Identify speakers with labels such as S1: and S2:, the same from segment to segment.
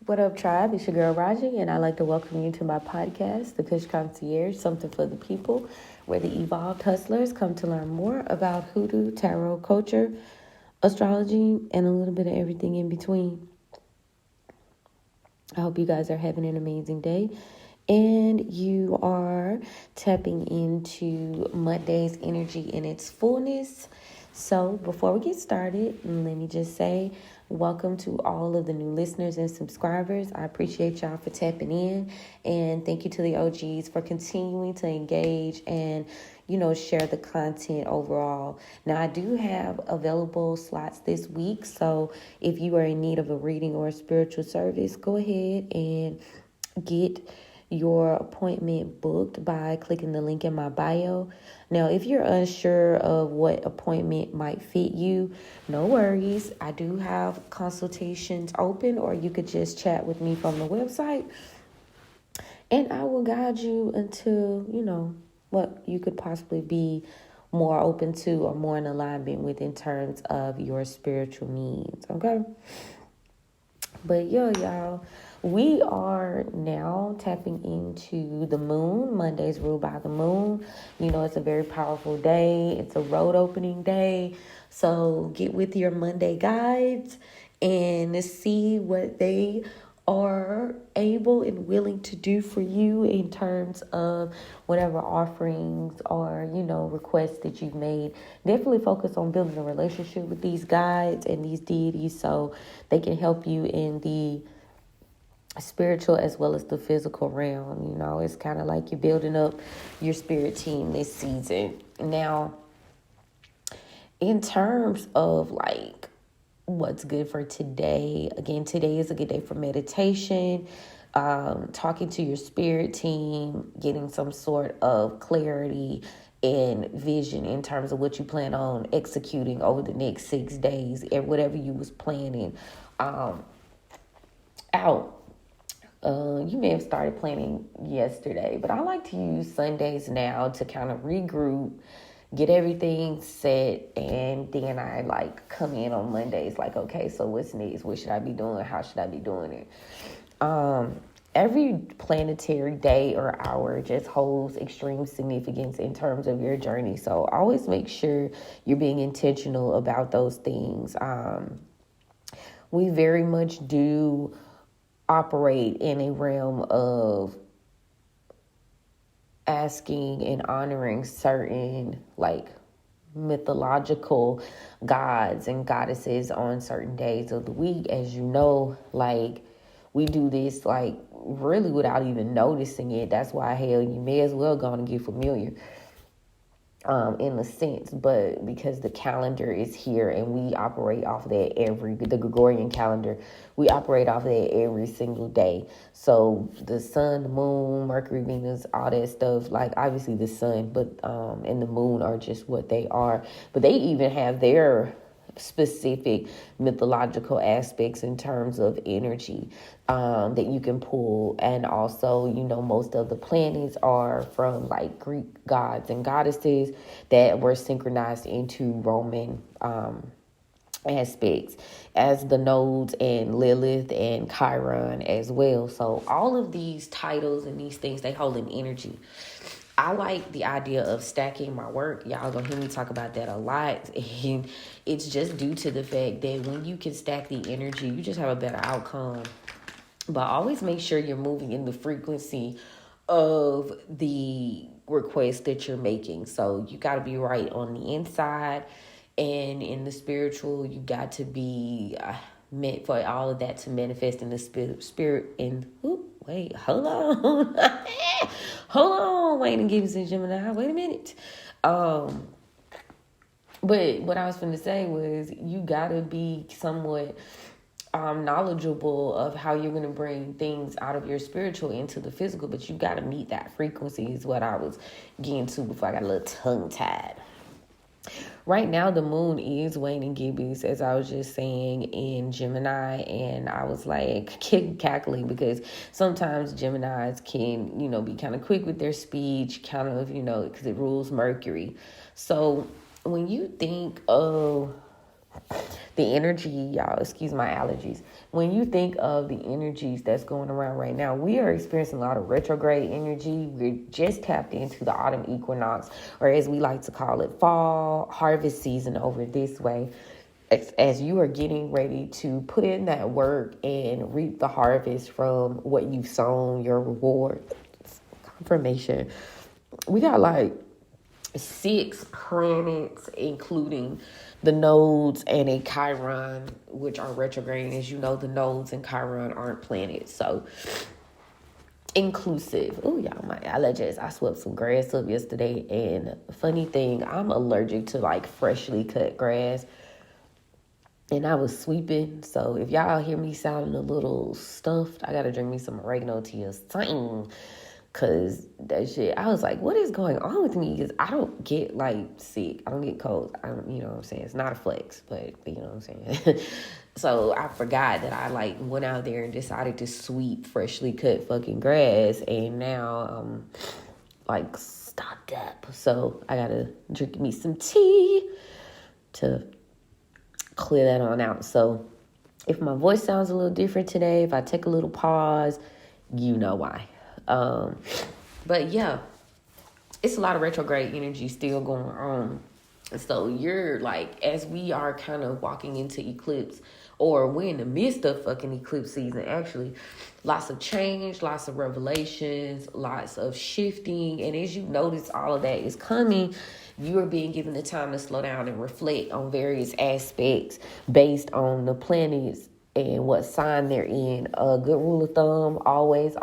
S1: What up, tribe? It's your girl Raji, and I'd like to welcome you to my podcast, The Kush Concierge, Something for the People, where the evolved hustlers come to learn more about hoodoo, tarot, culture, astrology, and a little bit of everything in between. I hope you guys are having an amazing day, and you are tapping into Monday's energy in its fullness. So before we get started, let me just say welcome to all of the new listeners and subscribers. I appreciate y'all for tapping in, and thank you to the OGs for continuing to engage and share the content overall. Now, I do have available slots this week, so if you are in need of a reading or a spiritual service, go ahead and get your appointment booked by clicking the link in my bio. Now, if you're unsure of what appointment might fit you, no worries. I do have consultations open, or you could just chat with me from the website, and I will guide you until, what you could possibly be more open to or more in alignment with in terms of your spiritual needs, okay? But y'all, we are now tapping into the moon. Monday's ruled by the moon. It's a very powerful day. It's a road opening day. So get with your Monday guides and see what they are able and willing to do for you in terms of whatever offerings or requests that you've made. Definitely focus on building a relationship with these guides and these deities so they can help you in the spiritual as well as the physical realm. It's kind of like you're building up your spirit team this season. Now, in terms of what's good for today. Again, today is a good day for meditation, talking to your spirit team, getting some sort of clarity and vision in terms of what you plan on executing over the next 6 days and whatever you was planning out. You may have started planning yesterday, but I like to use Sundays now to kind of regroup, get everything set, and then I come in on Mondays okay, so what's next? What should I be doing? How should I be doing it? Every planetary day or hour just holds extreme significance in terms of your journey. So always make sure you're being intentional about those things. We very much do operate in a realm of asking and honoring certain mythological gods and goddesses on certain days of the week. As you know, we do this really without even noticing it. That's why, hell, you may as well go and get familiar in a sense, but because the calendar is here and we operate off that the Gregorian calendar, we operate off that every single day. So the sun, the moon, Mercury, Venus, all that stuff, obviously the sun, but and the moon are just what they are, but they even have their specific mythological aspects in terms of energy that you can pull. And also, most of the planets are from Greek gods and goddesses that were synchronized into Roman aspects as the nodes and Lilith and Chiron as well. So all of these titles and these things, they hold an energy. I like the idea of stacking my work. Y'all gonna hear me talk about that a lot. And it's just due to the fact that when you can stack the energy, you just have a better outcome. But always make sure you're moving in the frequency of the request that you're making. So you got to be right on the inside, and in the spiritual, you got to be meant for all of that to manifest in the spirit. Wait, hold on. Hold on, Wayne and Gibson, Gemini. Wait a minute. But what I was going to say was you got to be somewhat knowledgeable of how you're going to bring things out of your spiritual into the physical, but you got to meet that frequency is what I was getting to before I got a little tongue-tied. Right now, the moon is waning Gibbies, as I was just saying, in Gemini, and I was cackling because sometimes Geminis can, be kind of quick with their speech, kind of, because it rules Mercury. So when you think of The energy, y'all, excuse my allergies. When you think of the energies that's going around right now, we are experiencing a lot of retrograde energy. We're just tapped into the autumn equinox, or as we like to call it, fall harvest season over this way. As you are getting ready to put in that work and reap the harvest from what you've sown, your reward, confirmation. We got like 6 planets, including the nodes and a Chiron, which are retrograde. As you know, the nodes and Chiron aren't planets, so inclusive. Oh, y'all, my allergies. I swept some grass up yesterday, and funny thing, I'm allergic to like freshly cut grass. And I was sweeping, so if y'all hear me sounding a little stuffed, I gotta drink me some oregano tea or something. Cause that shit, I was like, what is going on with me? Because I don't get like sick. I don't get colds. I don't, you know what I'm saying? It's not a flex, but you know what I'm saying? So I forgot that I like went out there and decided to sweep freshly cut fucking grass. And now I'm like stocked up. So I gotta drink me some tea to clear that on out. So if my voice sounds a little different today, if I take a little pause, you know why. But yeah, it's a lot of retrograde energy still going on. So you're like, as we are kind of walking into eclipse, or we're in the midst of fucking eclipse season, actually, lots of change, lots of revelations, lots of shifting. And as you notice all of that is coming, you are being given the time to slow down and reflect on various aspects based on the planets and what sign they're in. A good rule of thumb, always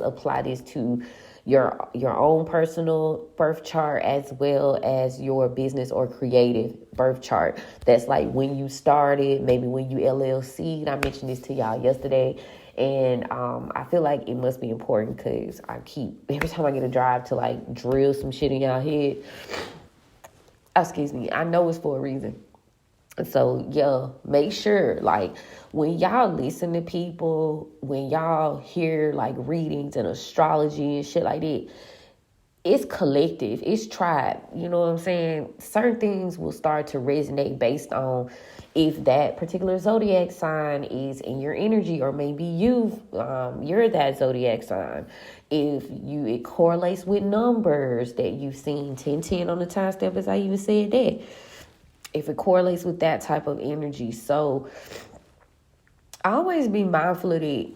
S1: apply this to your own personal birth chart as well as your business or creative birth chart. That's like when you started, maybe when you LLC'd. I mentioned this to y'all yesterday. And I feel like it must be important because every time I get a drive to like drill some shit in y'all head, excuse me, I know it's for a reason. So, yeah, make sure, like, when y'all listen to people, when y'all hear, like, readings and astrology and shit like that, it's collective, it's tribe, you know what I'm saying? Certain things will start to resonate based on if that particular zodiac sign is in your energy, or maybe you're that zodiac sign. If it correlates with numbers that you've seen, 1010 on the time step, as I even said that. If it correlates with that type of energy. So always be mindful of it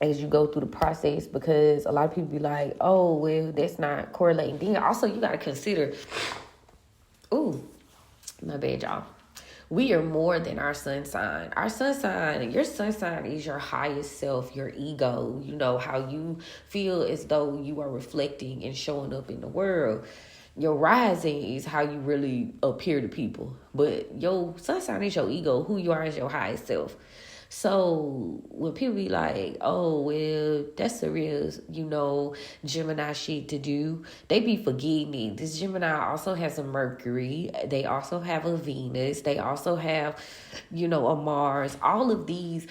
S1: as you go through the process, because a lot of people be like, oh, well, that's not correlating. Then also you got to consider, my bad, y'all. We are more than our sun sign. Our sun sign, your sun sign is your highest self, your ego, you know, how you feel as though you are reflecting and showing up in the world. Your rising is how you really appear to people. But your sun sign is your ego. Who you are is your highest self. So when people be like, oh, well, that's a real, Gemini shit to do, they be forgetting this Gemini also has a Mercury. They also have a Venus. They also have, a Mars. All of these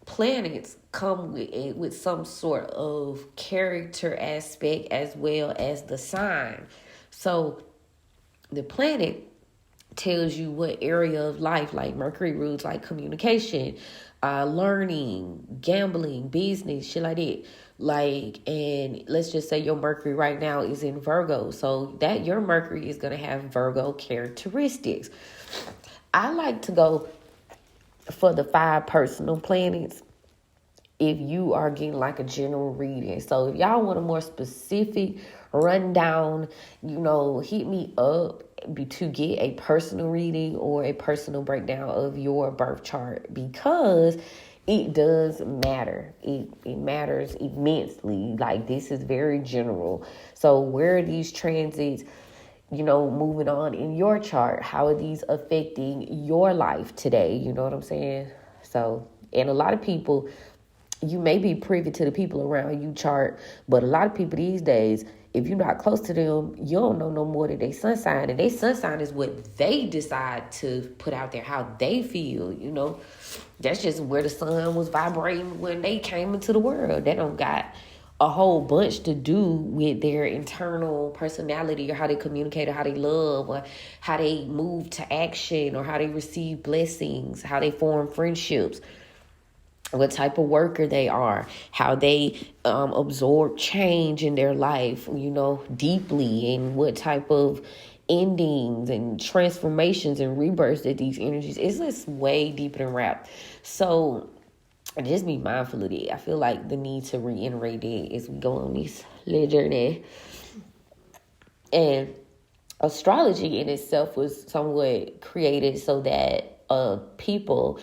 S1: planets come with some sort of character aspect as well as the sign. So the planet tells you what area of life, like Mercury rules like communication, learning, gambling, business, shit like that. Like, and let's just say your Mercury right now is in Virgo. So that your Mercury is going to have Virgo characteristics. I like to go for the 5 personal planets if you are getting like a general reading. So if y'all want a more specific rundown, hit me up to get a personal reading or a personal breakdown of your birth chart, because it does matter. It matters immensely. Like, this is very general. So where are these transits, moving on in your chart? How are these affecting your life today? You know what I'm saying? So, and a lot of people, you may be privy to the people around you chart, but a lot of people these days, if you're not close to them, you don't know no more than their sun sign. And their sun sign is what they decide to put out there, how they feel, That's just where the sun was vibrating when they came into the world. They don't got a whole bunch to do with their internal personality, or how they communicate, or how they love, or how they move to action, or how they receive blessings, how they form friendships, what type of worker they are, how they absorb change in their life, deeply, and what type of endings and transformations and rebirths that these energies. It's just way deeper than rap. So just be mindful of it. I feel like the need to reiterate it as we go on this little journey. And astrology in itself was somewhat created so that people,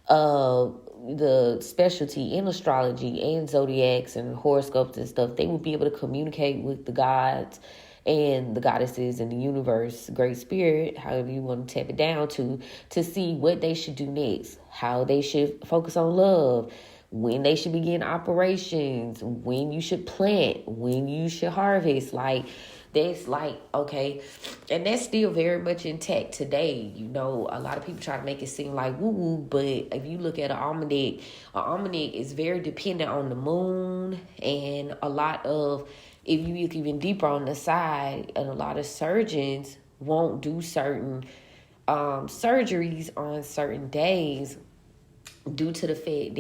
S1: the specialty in astrology and zodiacs and horoscopes and stuff, they would be able to communicate with the gods and the goddesses in the universe, great spirit, however you want to tap it down, to see what they should do next, how they should focus on love, when they should begin operations, when you should plant, when you should harvest. Like, that's like, okay, and that's still very much intact today. A lot of people try to make it seem like woo-woo, but if you look at an almanac is very dependent on the moon, and a lot of, if you look even deeper on the side, and a lot of surgeons won't do certain surgeries on certain days due to the fact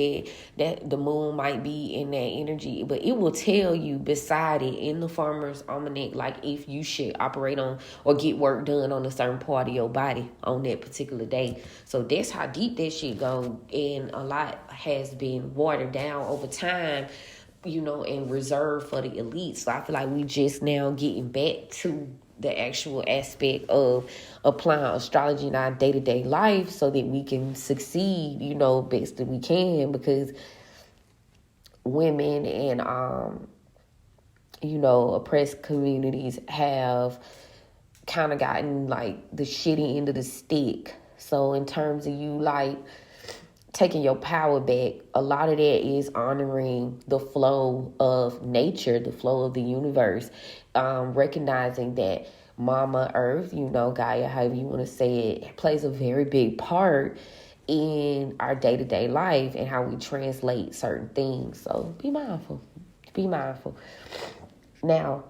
S1: that the moon might be in that energy. But it will tell you beside it in the farmer's almanac, like, if you should operate on or get work done on a certain part of your body on that particular day. So that's how deep that shit go. And a lot has been watered down over time, and reserved for the elite. So I feel like we just now getting back to the actual aspect of applying astrology in our day-to-day life so that we can succeed, best that we can, because women and, oppressed communities have kind of gotten like the shitty end of the stick. So in terms of you, like, taking your power back, a lot of that is honoring the flow of nature, the flow of the universe, recognizing that Mama Earth, Gaia, however you want to say it, plays a very big part in our day-to-day life and how we translate certain things. So be mindful. Be mindful. Now,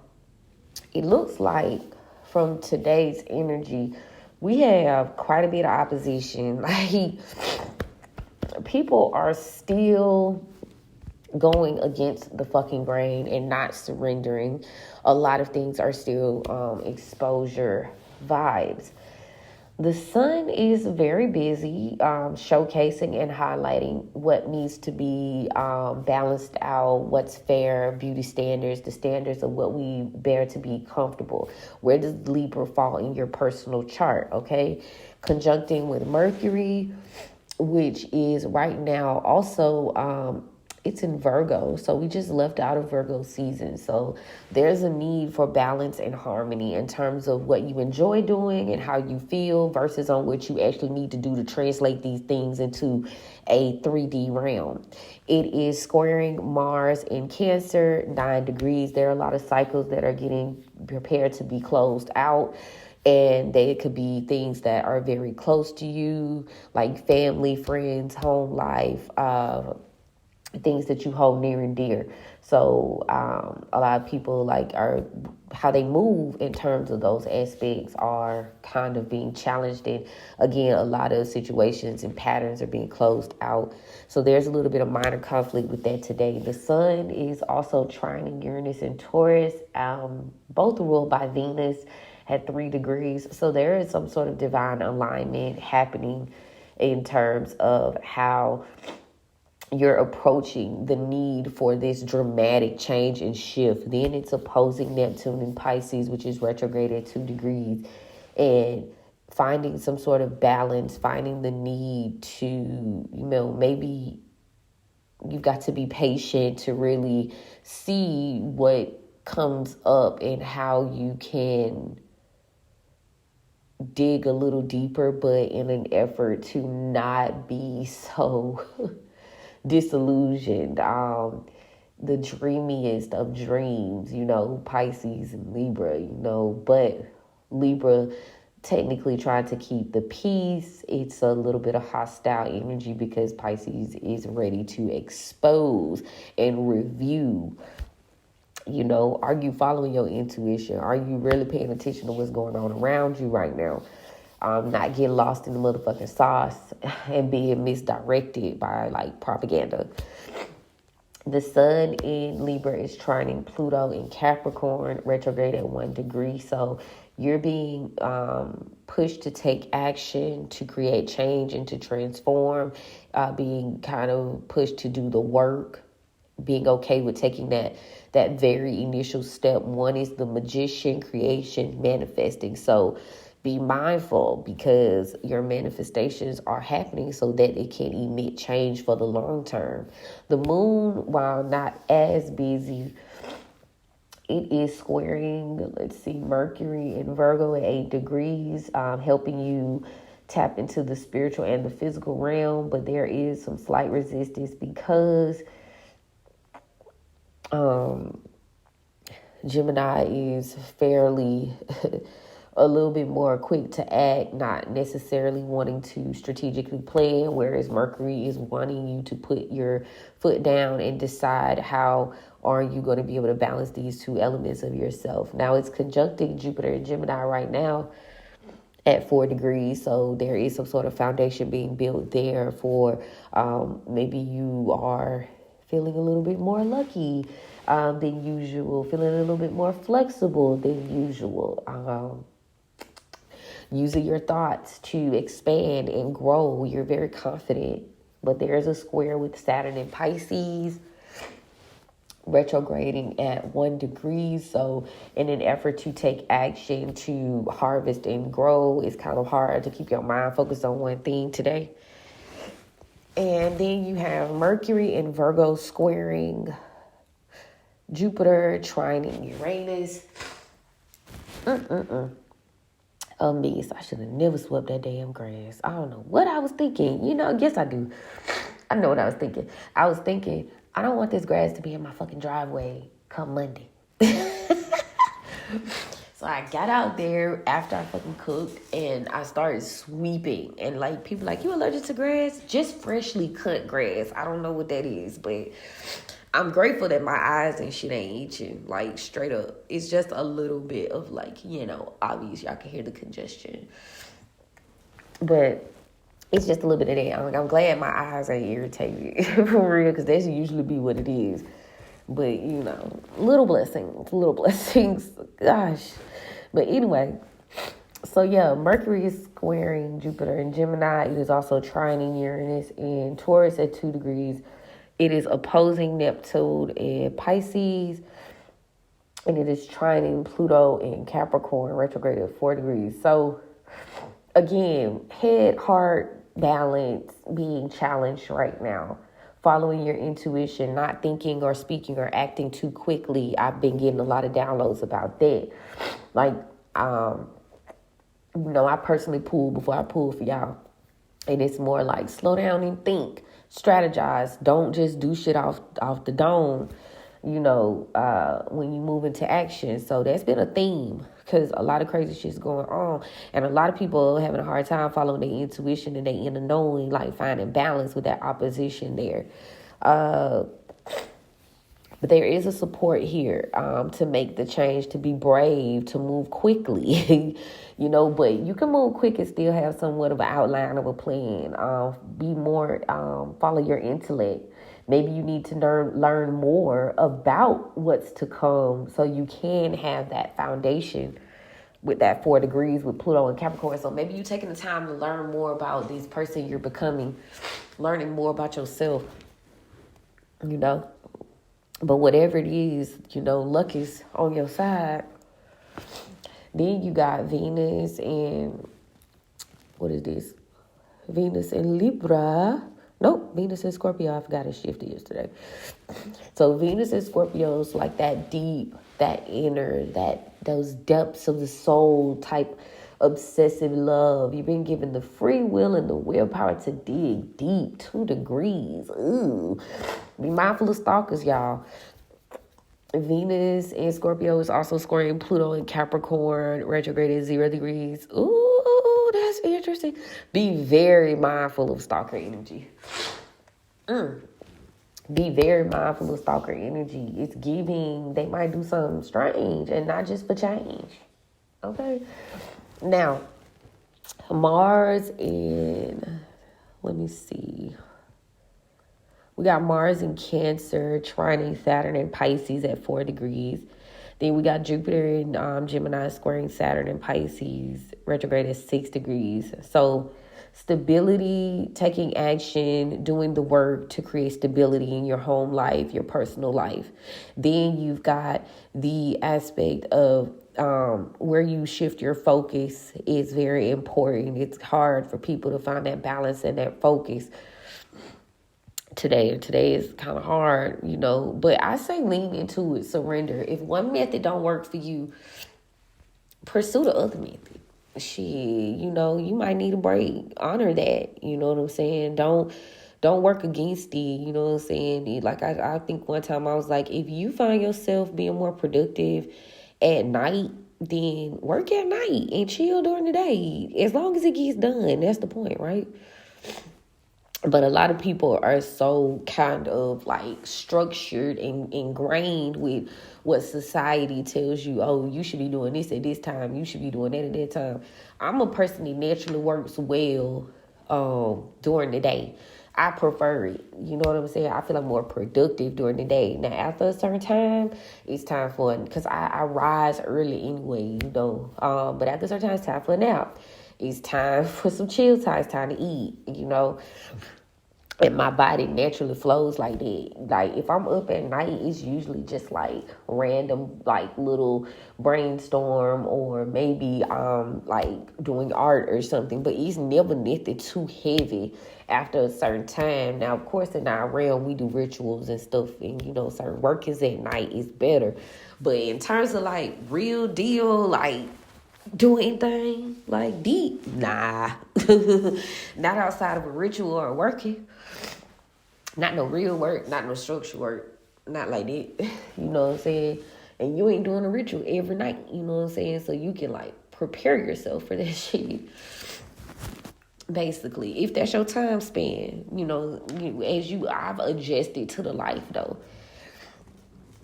S1: it looks like from today's energy, we have quite a bit of opposition. Like, people are still going against the fucking grain and not surrendering. A lot of things are still exposure vibes. The sun is very busy showcasing and highlighting what needs to be balanced out, what's fair, beauty standards, the standards of what we bear to be comfortable. Where does Libra fall in your personal chart, okay? Conjuncting with Mercury, which is right now also, it's in Virgo. So we just left out of Virgo season. So there's a need for balance and harmony in terms of what you enjoy doing and how you feel versus on what you actually need to do to translate these things into a 3D realm. It is squaring Mars in Cancer, 9 degrees. There are a lot of cycles that are getting prepared to be closed out. And they could be things that are very close to you, like family, friends, home life, things that you hold near and dear. So a lot of people are how they move in terms of those aspects are kind of being challenged. And again, a lot of situations and patterns are being closed out. So there's a little bit of minor conflict with that today. The sun is also trining Uranus and Taurus, both ruled by Venus at 3 degrees. So there is some sort of divine alignment happening in terms of how you're approaching the need for this dramatic change and shift. Then it's opposing Neptune in Pisces, which is retrograde at 2 degrees, and finding some sort of balance, finding the need to, maybe you've got to be patient to really see what comes up and how you can dig a little deeper, but in an effort to not be so disillusioned. The dreamiest of dreams, Pisces and Libra, but Libra technically trying to keep the peace. It's a little bit of hostile energy because Pisces is ready to expose and review Are you following your intuition? Are you really paying attention to what's going on around you right now? Not getting lost in the motherfucking sauce and being misdirected by like propaganda. The sun in Libra is trining Pluto in Capricorn, retrograde at 1 degree. So you're being pushed to take action, to create change and to transform, being kind of pushed to do the work, being okay with taking that very initial step. One is the magician, creation, manifesting. So be mindful, because your manifestations are happening so that it can emit change for the long term. The moon, while not as busy, it is squaring, Mercury in Virgo at 8 degrees, helping you tap into the spiritual and the physical realm. But there is some slight resistance because Gemini is fairly a little bit more quick to act, not necessarily wanting to strategically plan, whereas Mercury is wanting you to put your foot down and decide how are you going to be able to balance these two elements of yourself. Now, it's conjuncting Jupiter and Gemini right now at 4 degrees, so there is some sort of foundation being built there for maybe you are feeling a little bit more lucky than usual, feeling a little bit more flexible than usual, using your thoughts to expand and grow. You're very confident, but there's a square with Saturn in Pisces, retrograding at 1 degree. So in an effort to take action to harvest and grow, it's kind of hard to keep your mind focused on one thing today. And then you have Mercury in Virgo squaring Jupiter, trining Uranus. Miss, I should have never swept that damn grass. I don't know what I was thinking. Yes, I do. I know what I was thinking. I was thinking, I don't want this grass to be in my fucking driveway come Monday. So I got out there after I fucking cooked and I started sweeping. And people you allergic to grass? Just freshly cut grass. I don't know what that is, but I'm grateful that my eyes and shit ain't itching, straight up. It's just a little bit of obvious. Y'all can hear the congestion. But it's just a little bit of that. I'm glad my eyes ain't irritated for real, because that's usually be what it is. But, little blessings. Gosh. But anyway, so yeah, Mercury is squaring Jupiter in Gemini. It is also trining Uranus in Taurus at 2 degrees. It is opposing Neptune in Pisces, and it is trining Pluto in Capricorn, retrograde at 4 degrees. So, again, head, heart, balance being challenged right now. Following your intuition, not thinking or speaking or acting too quickly. I've been getting a lot of downloads about that. I personally pull before I pull for y'all. And it's more slow down and think. Strategize. Don't just do shit off the dome, when you move into action. So that's been a theme, because a lot of crazy shit's going on. And a lot of people are having a hard time following their intuition and their inner knowing, finding balance with that opposition there. But there is a support here to make the change, to be brave, to move quickly, but you can move quick and still have somewhat of an outline of a plan. Be more, follow your intellect. Maybe you need to learn more about what's to come so you can have that foundation with that 4 degrees with Pluto and Capricorn. So maybe you're taking the time to learn more about this person you're becoming, learning more about yourself, But whatever it is, luck is on your side. Then you got Venus and, what is this? Venus in Libra. Nope, Venus in Scorpio. I forgot it shifted yesterday. So Venus in Scorpio is that deep, that inner, those depths of the soul type obsessive love. You've been given the free will and the willpower to dig deep. 2 degrees. Ooh. Be mindful of stalkers, y'all. Venus in Scorpio is also squaring Pluto in Capricorn, retrograde at 0 degrees. Ooh, that's interesting. Be very mindful of stalker energy. Be very mindful of stalker energy. It's giving, they might do something strange and not just for change. Okay? Now, Mars in, let me see. We got Mars in Cancer, trining Saturn in Pisces at 4 degrees. Then we got Jupiter in Gemini squaring Saturn in Pisces, retrograde at 6 degrees. So stability, taking action, doing the work to create stability in your home life, your personal life. Then you've got the aspect of where you shift your focus is very important. It's hard for people to find that balance and that focus today. Today is kind of hard, but I say lean into it, surrender. If one method don't work for you, pursue the other method. You might need a break. Honor that. You know what I'm saying? Don't work against it. You know what I'm saying? Like I think one time I was like, if you find yourself being more productive at night, then work at night and chill during the day. As long as it gets done, that's the point, right? But a lot of people are so kind of like structured and ingrained with what society tells you. Oh, you should be doing this at this time. You should be doing that at that time. I'm a person that naturally works well during the day. I prefer it. You know what I'm saying? I feel I'm more productive during the day. Now, after a certain time, it's time for it. Because I rise early anyway, But after a certain time, it's time for a nap. It's time for some chill time. It's time to eat, And my body naturally flows like that. Like, if I'm up at night, it's usually just, like, random, like, little brainstorm or maybe, like, doing art or something. But it's never nothing too heavy after a certain time. Now, of course, in our realm, we do rituals and stuff. And, certain workings at night is better. But in terms of, like, real deal, like, do anything like deep? Nah. Not outside of a ritual or working. Not no real work, not no structure work. Not like that. You know what I'm saying? And you ain't doing a ritual every night. You know what I'm saying? So you can like prepare yourself for that shit. Basically, if that's your time span, I've adjusted to the life though.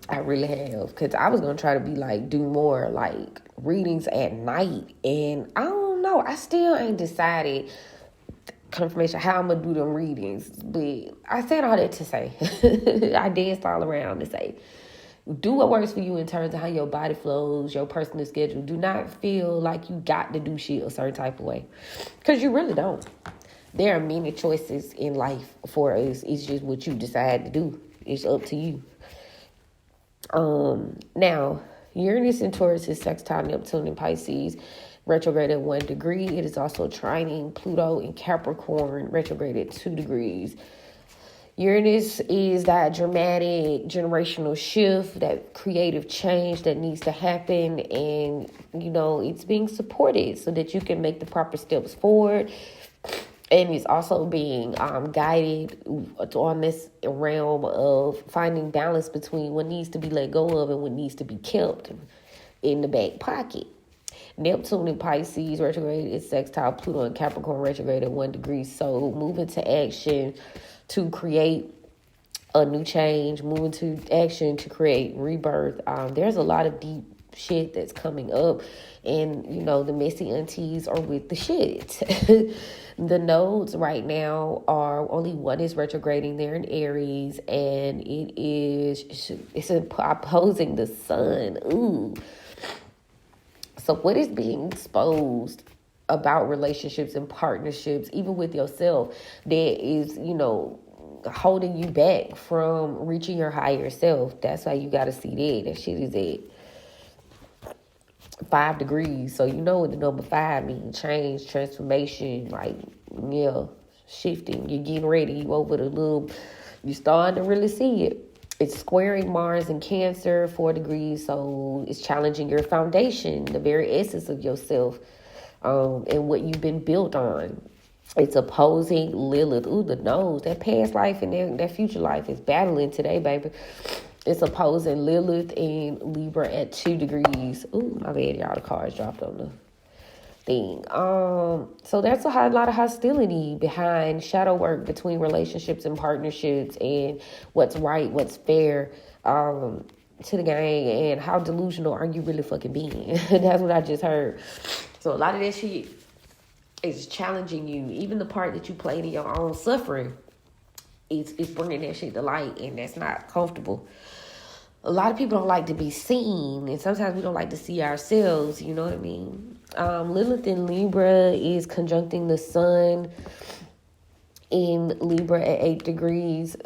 S1: I really have, because I was going to try to be like, do more like readings at night. And I don't know, I still ain't decided confirmation how I'm going to do them readings. But I said all that to say, I danced all around to say, do what works for you in terms of how your body flows, your personal schedule. Do not feel like you got to do shit a certain type of way, because you really don't. There are many choices in life for us. It's just what you decide to do. It's up to you. Now, Uranus in Taurus is sextile Neptune in Pisces, retrograde at 1 degree. It is also trining Pluto in Capricorn, retrograde at 2 degrees. Uranus is that dramatic generational shift, that creative change that needs to happen. And, it's being supported so that you can make the proper steps forward. And it's also being guided on this realm of finding balance between what needs to be let go of and what needs to be kept in the back pocket. Neptune in Pisces retrograde is sextile Pluto in Capricorn retrograde at 1 degree. So moving to action to create a new change, moving to action to create rebirth. There's a lot of deep shit that's coming up, and the messy aunties are with the shit. The nodes right now are only one is retrograding there in Aries, and it's opposing the sun. Ooh. So what is being exposed about relationships and partnerships, even with yourself, that is, holding you back from reaching your higher self? That's why you got to see that. That shit is at 5 degrees. So what the number 5 means: change, transformation, shifting. You're getting ready. You starting to really see it. It's squaring Mars in Cancer, 4 degrees. So it's challenging your foundation, the very essence of yourself, and what you've been built on. It's opposing Lilith. Ooh, the nose. That past life and that future life is battling today, baby. It's opposing Lilith and Libra at 2 degrees. Ooh, my bad, y'all. The cards dropped on the thing. So there's a lot of hostility behind shadow work between relationships and partnerships, and what's right, what's fair, to the gang, and how delusional are you really fucking being? That's what I just heard. So a lot of that shit is challenging you. Even the part that you played in your own suffering, it's bringing that shit to light, and that's not comfortable. A lot of people don't like to be seen, and sometimes we don't like to see ourselves, you know what I mean? Lilith in Libra is conjuncting the sun in Libra at 8 degrees.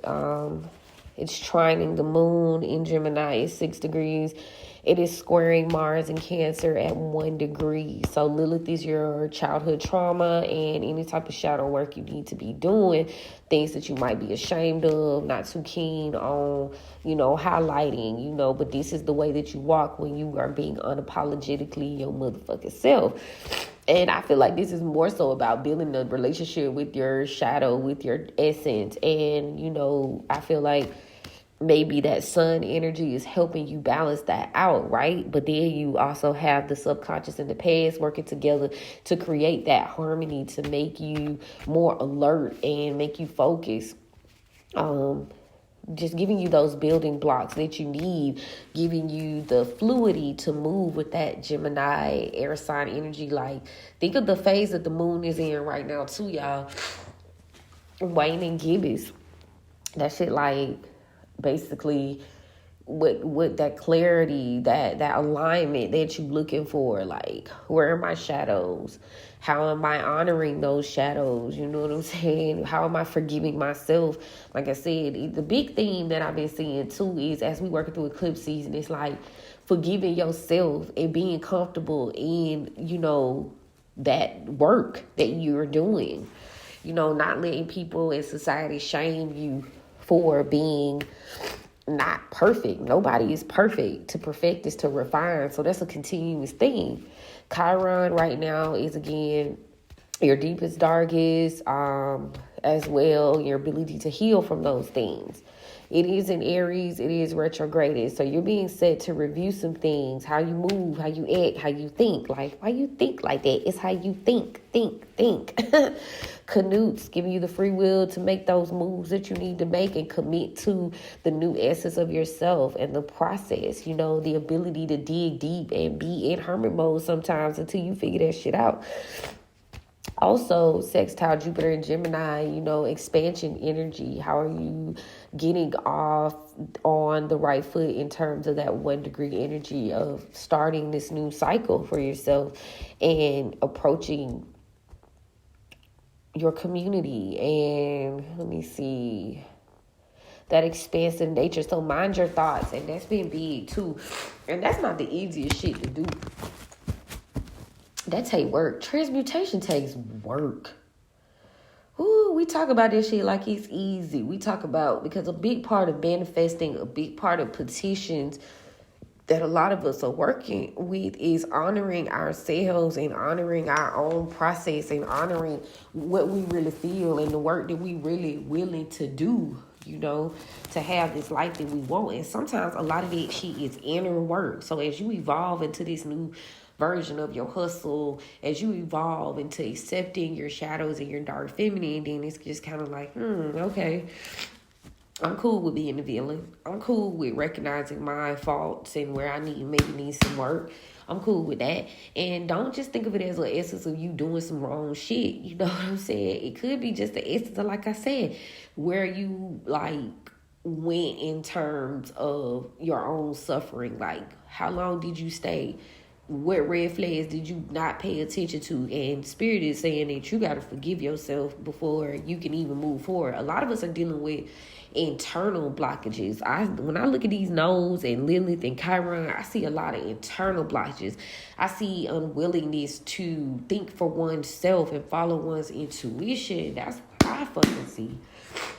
S1: It's trining the moon in Gemini at 6 degrees. It is squaring Mars in Cancer at 1 degree. So Lilith is your childhood trauma and any type of shadow work you need to be doing. Things that you might be ashamed of, not too keen on, highlighting, but this is the way that you walk when you are being unapologetically your motherfucking self. And I feel like this is more so about building a relationship with your shadow, with your essence. And, I feel like maybe that sun energy is helping you balance that out, right? But then you also have the subconscious and the past working together to create that harmony, to make you more alert and make you focus. Just giving you those building blocks that you need, giving you the fluidity to move with that Gemini air sign energy. Like, think of the phase that the moon is in right now too, y'all. Waning gibbous. That shit, like, basically with that clarity, that alignment that you looking for. Like, where are my shadows? How am I honoring those shadows? You know what I'm saying? How am I forgiving myself? Like I said, the big theme that I've been seeing too is, as we working through eclipse season, it's like forgiving yourself and being comfortable in, that work that you're doing. Not letting people in society shame you for being not perfect. Nobody is perfect. To perfect is to refine. So that's a continuous thing. Chiron right now is, again, your deepest, darkest, as well, your ability to heal from those things. It is in Aries. It is retrograded. So you're being set to review some things, how you move, how you act, how you think. Like, why you think like that? It's how you think. Canutes, giving you the free will to make those moves that you need to make and commit to the new essence of yourself and the process, the ability to dig deep and be in hermit mode sometimes until you figure that shit out. Also, sextile Jupiter and Gemini, expansion energy. How are you getting off on the right foot in terms of that 1 degree energy of starting this new cycle for yourself and approaching your community? And let me see, that expansive nature. So mind your thoughts, and that's been big too. And that's not the easiest shit to do. That take work. Transmutation takes work. Ooh, we talk about this shit like it's easy. We talk about, because a big part of manifesting, a big part of petitions that a lot of us are working with is honoring ourselves and honoring our own process and honoring what we really feel and the work that we really willing to do, to have this life that we want. And sometimes a lot of that shit is inner work. So as you evolve into this new version of your hustle, as you evolve into accepting your shadows and your dark feminine, then it's just kind of like, okay, I'm cool with being the villain. I'm cool with recognizing my faults and where I maybe need some work. I'm cool with that. And don't just think of it as an essence of you doing some wrong shit. You know what I'm saying? It could be just the essence of, like I said, where you went in terms of your own suffering. Like, how long did you stay? What red flags did you not pay attention to? And Spirit is saying that you got to forgive yourself before you can even move forward. A lot of us are dealing with internal blockages. When I look at these nodes and Lilith and Chiron, I see a lot of internal blockages. I see unwillingness to think for oneself and follow one's intuition. That's what I fucking see.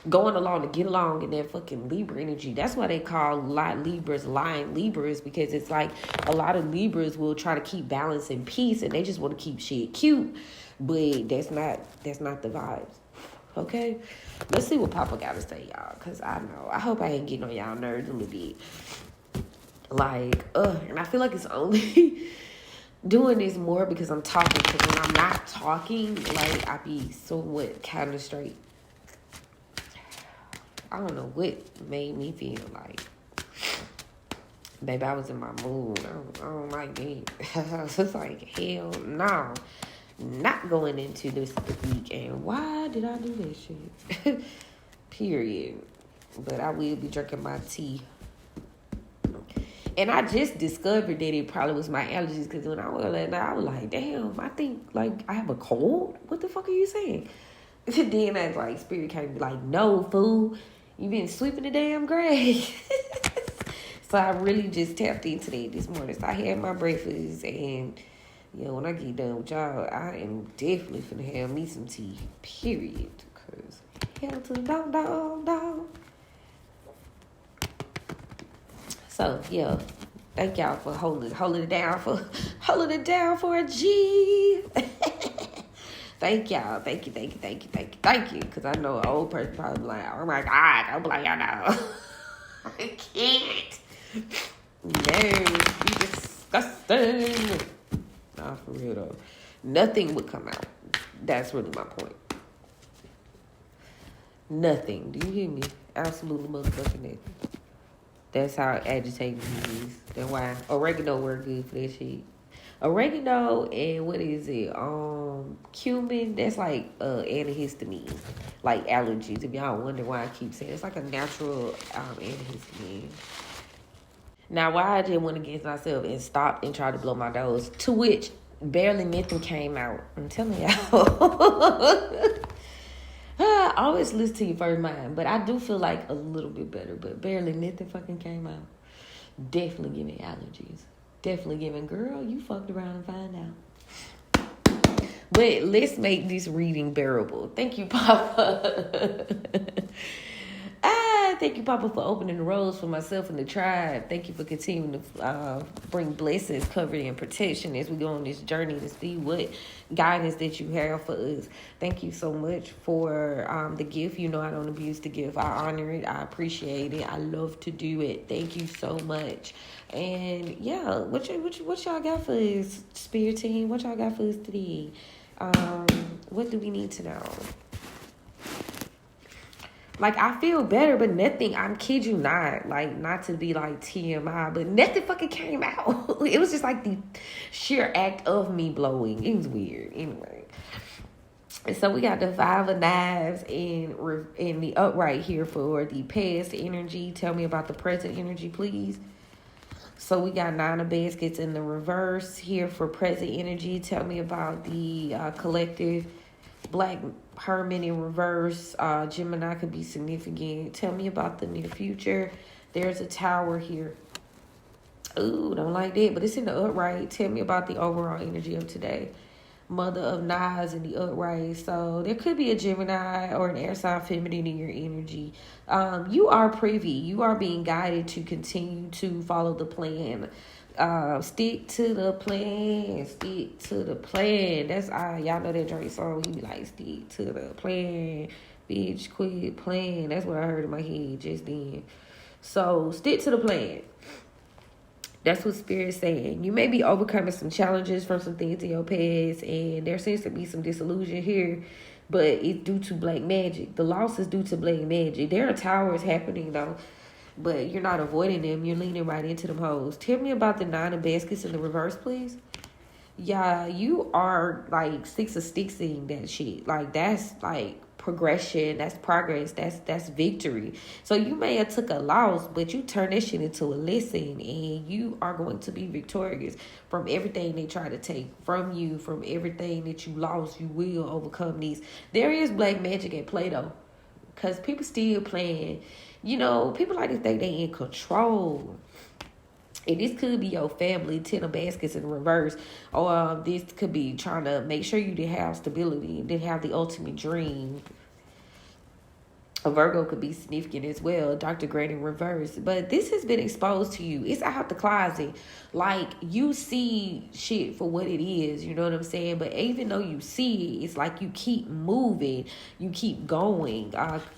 S1: Going along to get along in that fucking Libra energy. That's why they call Libras lying Libras, because it's like a lot of Libras will try to keep balance and peace, and they just want to keep shit cute, but that's not the vibes. Okay, let's see what Papa got to say, y'all, because I hope I ain't getting on y'all nerves a little bit. And I feel like it's only doing this more because I'm talking. Because when I'm not talking, like, I be somewhat kind of straight. I don't know what made me feel like, baby, I was in my mood. I don't like that. It's like, hell no. Not going into this weekend. Why did I do that shit? Period. But I will be drinking my tea. And I just discovered that it probably was my allergies, because when I was last night, I was like, damn, I think, like, I have a cold? What the fuck are you saying? Then that's like, spirit came be like, no, fool. You been sweeping the damn grass. So I really just tapped into that this morning. So I had my breakfast, and when I get done with y'all, I am definitely finna have me some tea, period. Because hell to the dog. So yeah, thank y'all for holding it down for a G. Thank y'all. Thank you. Because I know an old person probably be like, oh my God. I'm like, I know. I can't. No, you disgusting. Nah, for real though. Nothing would come out. That's really my point. Nothing. Do you hear me? Absolutely motherfucking nothing. That's how agitating he is. That's why oregano work good for that shit. Oregano and what is it? Cumin. That's like antihistamine, like allergies. If y'all wonder why I keep saying it's like a natural antihistamine. Now, why I just went against myself and stopped and tried to blow my nose, to which barely nothing came out. I'm telling y'all. I always listen to your first mind, but I do feel like a little bit better, but barely nothing fucking came out. Definitely giving allergies. Definitely giving, girl, you fucked around and find out. But let's make this reading bearable. Thank you, Papa. Thank you, Papa, for opening the roads for myself and the tribe. Thank you for continuing to bring blessings, covering, and protection as we go on this journey to see what guidance that you have for us. Thank you so much for the gift. You know I don't abuse the gift. I honor it. I appreciate it. I love to do it. Thank you so much. And yeah, what y'all got for us, Spirit Team? What y'all got for us today? What do we need to know? Like, I feel better, but nothing, I'm kid you not, like, not to be like TMI, but nothing fucking came out. It was just like the sheer act of me blowing. It was weird. Anyway. And so we got the 5 of Knives in the upright here for the past energy. Tell me about the present energy, please. So we got 9 of Baskets in the reverse here for present energy. Tell me about the collective. Black Hermit in reverse. Gemini could be significant. Tell me about the near future. There's a Tower here. Ooh, don't like that, but it's in the upright. Tell me about the overall energy of today. Mother of Knives in the upright. So there could be a Gemini or an air sign feminine in your energy. You are privy. You are being guided to continue to follow the plan. Stick to the plan. Stick to the plan. That's y'all know that Drake song. He be like, stick to the plan. Bitch, quit playing. That's what I heard in my head just then. So stick to the plan. That's what Spirit's saying. You may be overcoming some challenges from some things in your past, and there seems to be some disillusion here, but it's due to black magic. The loss is due to black magic. There are towers happening, though, but you're not avoiding them. You're leaning right into them hoes. Tell me about the 9 of Baskets in the reverse, please. Yeah, you are, like, 6 of Sticks in that shit. Like, that's, like, progression, that's progress, that's victory. So you may have took a loss, but you turn that shit into a lesson, and you are going to be victorious from everything they try to take from you, from everything that you lost. You will overcome these. There is black magic at play, though, because people still playing. People like to think they in control. And this could be your family, 10 of Baskets in reverse. Or this could be trying to make sure you didn't have stability, didn't have the ultimate dream. A Virgo could be significant as well. Dr. Grant in reverse. But this has been exposed to you. It's out the closet. Like, you see shit for what it is. You know what I'm saying? But even though you see it, it's like you keep moving. You keep going.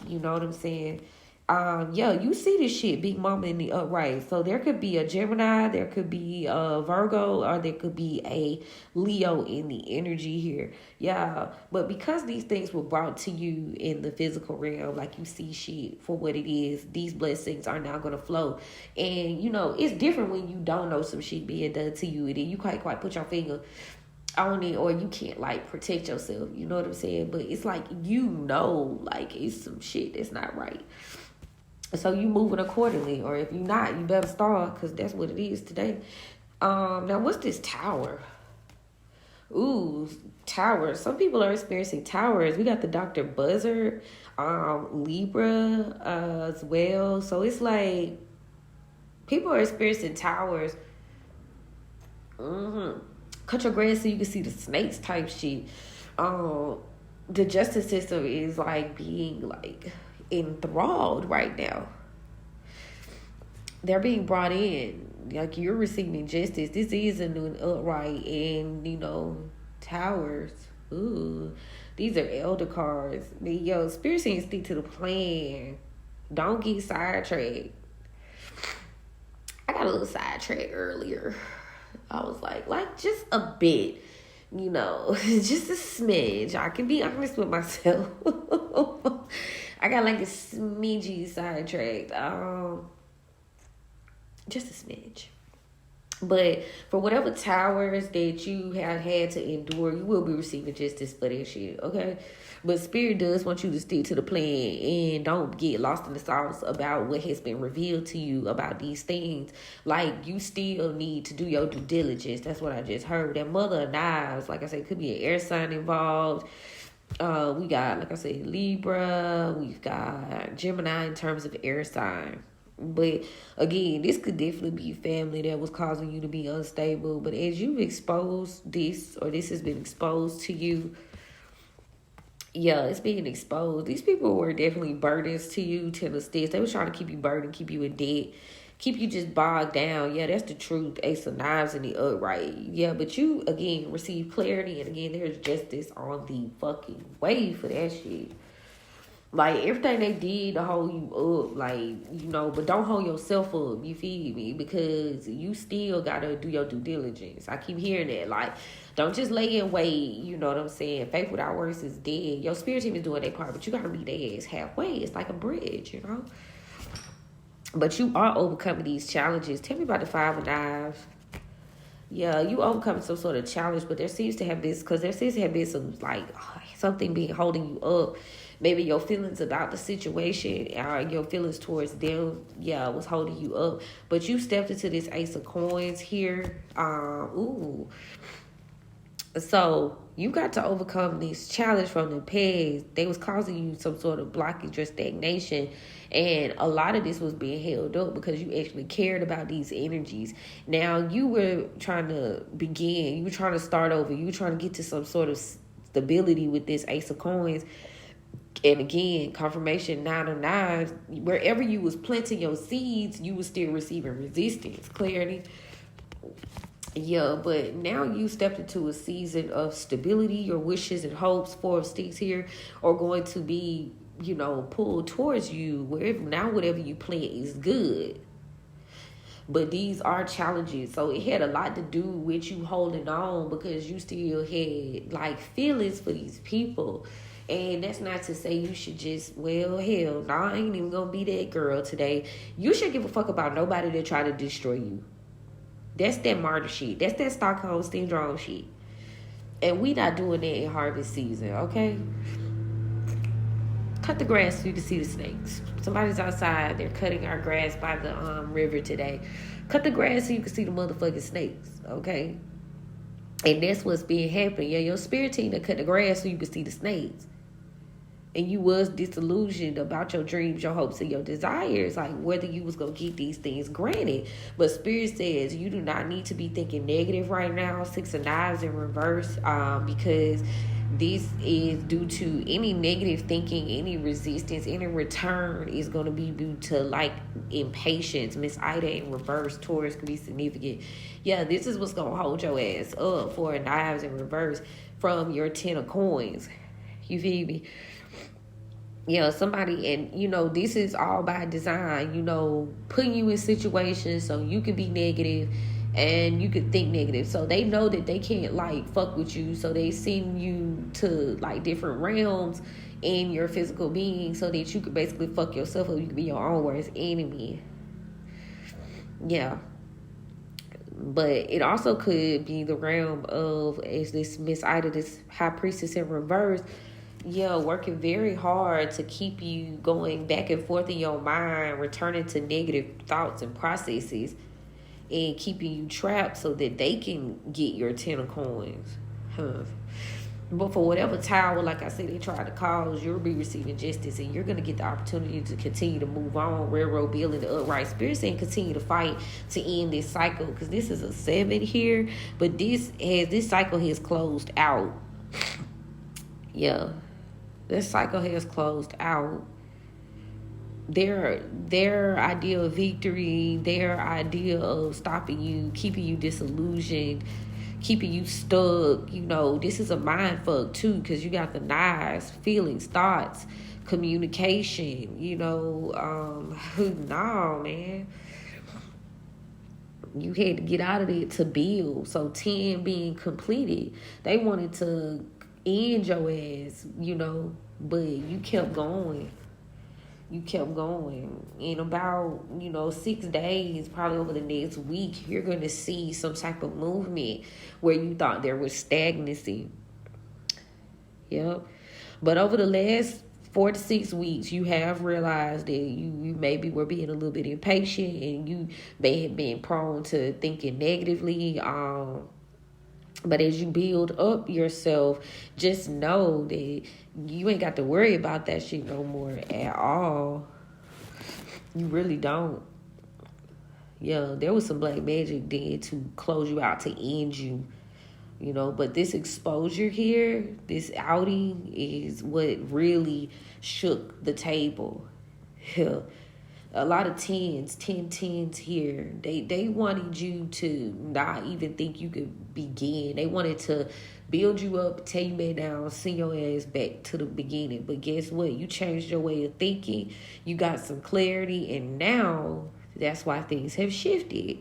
S1: You know what I'm saying? Yeah, you see this shit, Big Mama in the upright. So there could be a Gemini, there could be a Virgo, or there could be a Leo in the energy here. Yeah, but because these things were brought to you in the physical realm, like you see shit for what it is, these blessings are now gonna flow. And it's different when you don't know some shit being done to you, and then you can't quite put your finger on it, or you can't like protect yourself. You know what I'm saying? But it's like like it's some shit that's not right. So you moving accordingly, or if you not, you better start, because that's what it is today. Now what's this tower? Ooh, towers. Some people are experiencing towers. We got the Dr. Buzzard, Libra, as well. So it's like people are experiencing towers. Cut your grass so you can see the snakes type shit. The justice system is like being like enthralled right now. They're being brought in, like you're receiving justice. This is a new upright, and towers. Ooh, these are elder cards. Spirit saying stick to the plan. Don't get sidetracked. I got a little sidetracked earlier. I was like just a bit. Just a smidge. I can be honest with myself. I got like a smidgy sidetracked. Just a smidge. But for whatever towers that you have had to endure, you will be receiving justice for that shit, okay? But Spirit does want you to stick to the plan and don't get lost in the sauce about what has been revealed to you about these things. Like, you still need to do your due diligence. That's what I just heard. That Mother of Knives, like I said, could be an air sign involved. We got, like I said, Libra. We've got Gemini in terms of air sign. But again, this could definitely be family that was causing you to be unstable. But as you've exposed this, or this has been exposed to you, yeah, it's being exposed. These people were definitely burdens to you, to the sticks. They were trying to keep you burdened, keep you in debt, keep you just bogged down. Yeah, that's the truth. Ace of Knives in the upright. Yeah, but you, again, receive clarity. And again, there's justice on the fucking way for that shit. Like, everything they did to hold you up, like, but don't hold yourself up, you feel me? Because you still gotta do your due diligence. I keep hearing that. Like, don't just lay in wait, you know what I'm saying? Faith without works is dead. Your spirit team is doing their part, but you gotta meet their ass halfway. It's like a bridge, But you are overcoming these challenges. Tell me about the Five of Knives. Yeah, you overcoming some sort of challenge, but there seems to have been some, like, something being holding you up. Maybe your feelings about the situation, or your feelings towards them, was holding you up. But you stepped into this Ace of Coins here. So you got to overcome this challenge from the past. They was causing you some sort of blockage or stagnation. And a lot of this was being held up because you actually cared about these energies. Now you were trying to begin. You were trying to start over. You were trying to get to some sort of stability with this Ace of Coins. And again, confirmation, 9 of Knives. Wherever you was planting your seeds, you was still receiving resistance, clarity. Yeah, but now you stepped into a season of stability. Your wishes and hopes, 4 of Sticks here, are going to be, pulled towards you. Whatever you plant is good. But these are challenges. So it had a lot to do with you holding on, because you still had, like, feelings for these people. And that's not to say you should just, hell, I ain't even gonna be that girl today. You should give a fuck about nobody that try to destroy you. That's that martyr shit. That's that Stockholm Syndrome shit. And we not doing that in harvest season, okay? Cut the grass so you can see the snakes. Somebody's outside. They're cutting our grass by the river today. Cut the grass so you can see the motherfucking snakes, okay? And that's what's being happening. Yeah, your spirit team to cut the grass so you can see the snakes. And you was disillusioned about your dreams, your hopes, and your desires, like whether you was going to get these things granted. But Spirit says you do not need to be thinking negative right now. 6 of Knives in reverse, because this is due to any negative thinking, any resistance, any return is going to be due to, like, impatience. Miss Ida in reverse, Taurus could be significant. Yeah, this is what's going to hold your ass up for Knives in reverse from your 10 of Coins. You feel me? Yeah, somebody, and this is all by design, putting you in situations so you can be negative and you could think negative. So they know that they can't like fuck with you, so they send you to like different realms in your physical being so that you could basically fuck yourself up. You could be your own worst enemy. Yeah. But it also could be the realm of, as this Miss Ida, this high priestess in reverse, yeah, working very hard to keep you going back and forth in your mind, returning to negative thoughts and processes, and keeping you trapped so that they can get your 10 of coins. Huh. But for whatever tower, like I said, they try to cause, you'll be receiving justice, and you're going to get the opportunity to continue to move on. Railroad building the upright spirit saying continue to fight to end this cycle, because this is a 7 here, but this cycle has closed out. Yeah, this cycle has closed out. Their idea of victory, their idea of stopping you, keeping you disillusioned, keeping you stuck. This is a mind fuck too, because you got the knives, feelings, thoughts, communication. No, man. You had to get out of it to build. So 10 being completed, they wanted to end your ass, but you kept going. In about 6 days, probably over the next week, you're going to see some type of movement where you thought there was stagnancy. Yep. But over the last 4 to 6 weeks, you have realized that you maybe were being a little bit impatient, and you may have been prone to thinking negatively. But as you build up yourself, just know that you ain't got to worry about that shit no more at all. You really don't. Yeah, there was some black magic did to close you out, to end you. But this exposure here, this outing, is what really shook the table. Yeah. A lot of 10s here. They wanted you to not even think you could begin. They wanted to build you up, tear you back down, send your ass back to the beginning. But guess what? You changed your way of thinking. You got some clarity, and now that's why things have shifted.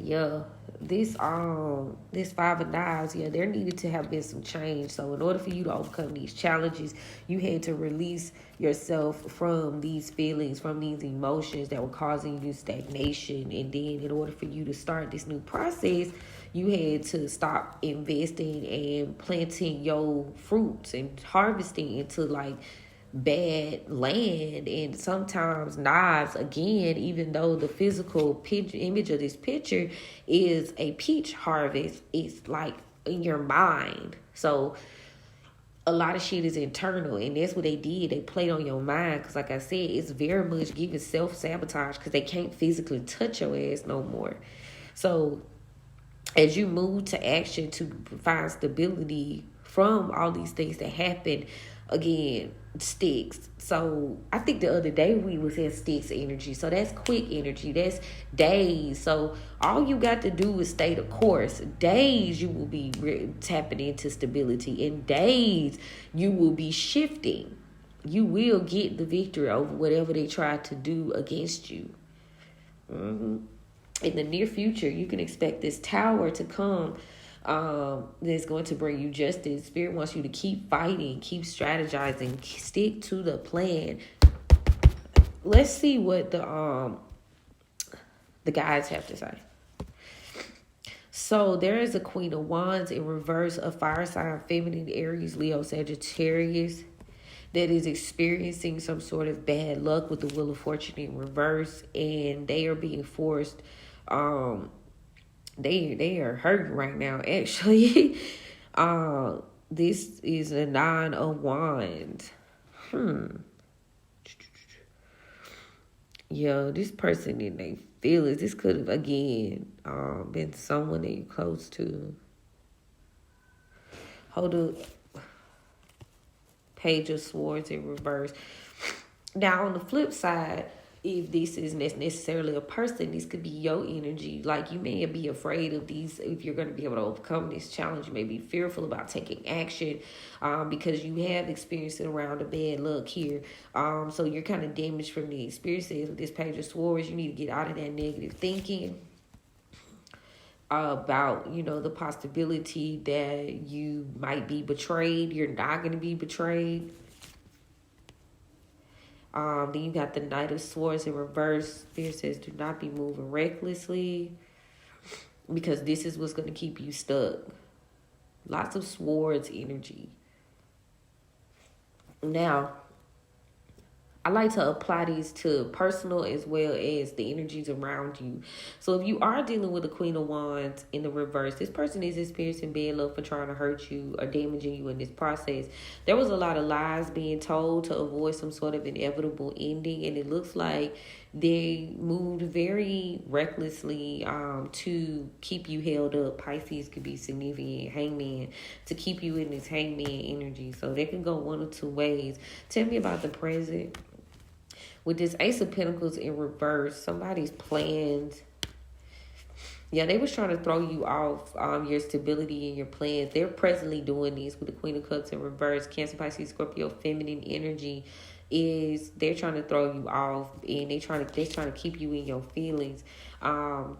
S1: Yeah, this 5 of knives, yeah, there needed to have been some change. So in order for you to overcome these challenges, you had to release yourself from these feelings, from these emotions that were causing you stagnation. And then in order for you to start this new process, you had to stop investing and planting your fruits and harvesting into like bad land. And sometimes knives, again, even though the physical image of this picture is a peach harvest, it's like in your mind. So a lot of shit is internal, and that's what they did. They played on your mind, because like I said, it's very much giving self-sabotage, because they can't physically touch your ass no more. So as you move to action to find stability from all these things that happen, again, sticks. So I think the other day we was in sticks energy. So that's quick energy. That's days. So all you got to do is stay the course. Days you will be tapping into stability. In days you will be shifting. You will get the victory over whatever they try to do against you. In the near future, you can expect this tower to come, that's going to bring you justice. Spirit wants you to keep fighting, keep strategizing, stick to the plan. Let's see what the guys have to say. So there is a Queen of Wands in reverse, a fire sign, feminine, Aries, Leo, Sagittarius, that is experiencing some sort of bad luck with the Wheel of Fortune in reverse, and they are being forced. They are hurting right now, actually. This is a 9 of Wands. Yo, this person in their feelings. This could have, again, been someone that you're close to. Hold up. Page of Swords in reverse. Now, on the flip side, if this is necessarily a person, this could be your energy. Like, you may be afraid of these. If you're going to be able to overcome this challenge, you may be fearful about taking action, because you have experienced it around the bad luck here. So you're kind of damaged from the experiences with this Page of Swords. You need to get out of that negative thinking about, the possibility that you might be betrayed. You're not going to be betrayed. Then you got the Knight of Swords in reverse. Spirit says, do not be moving recklessly, because this is what's going to keep you stuck. Lots of swords energy. Now, I like to apply these to personal as well as the energies around you. So if you are dealing with the Queen of Wands in the reverse, this person is experiencing bad luck for trying to hurt you or damaging you in this process. There was a lot of lies being told to avoid some sort of inevitable ending, and it looks like they moved very recklessly to keep you held up. Pisces could be significant. Hangman, to keep you in this hangman energy. So they can go one or two ways. Tell me about the present. With this Ace of Pentacles in reverse, somebody's plans, they was trying to throw you off your stability and your plans. They're presently doing this with the Queen of Cups in reverse. Cancer, Pisces, Scorpio, feminine energy is they're trying to throw you off, and they're trying to keep you in your feelings,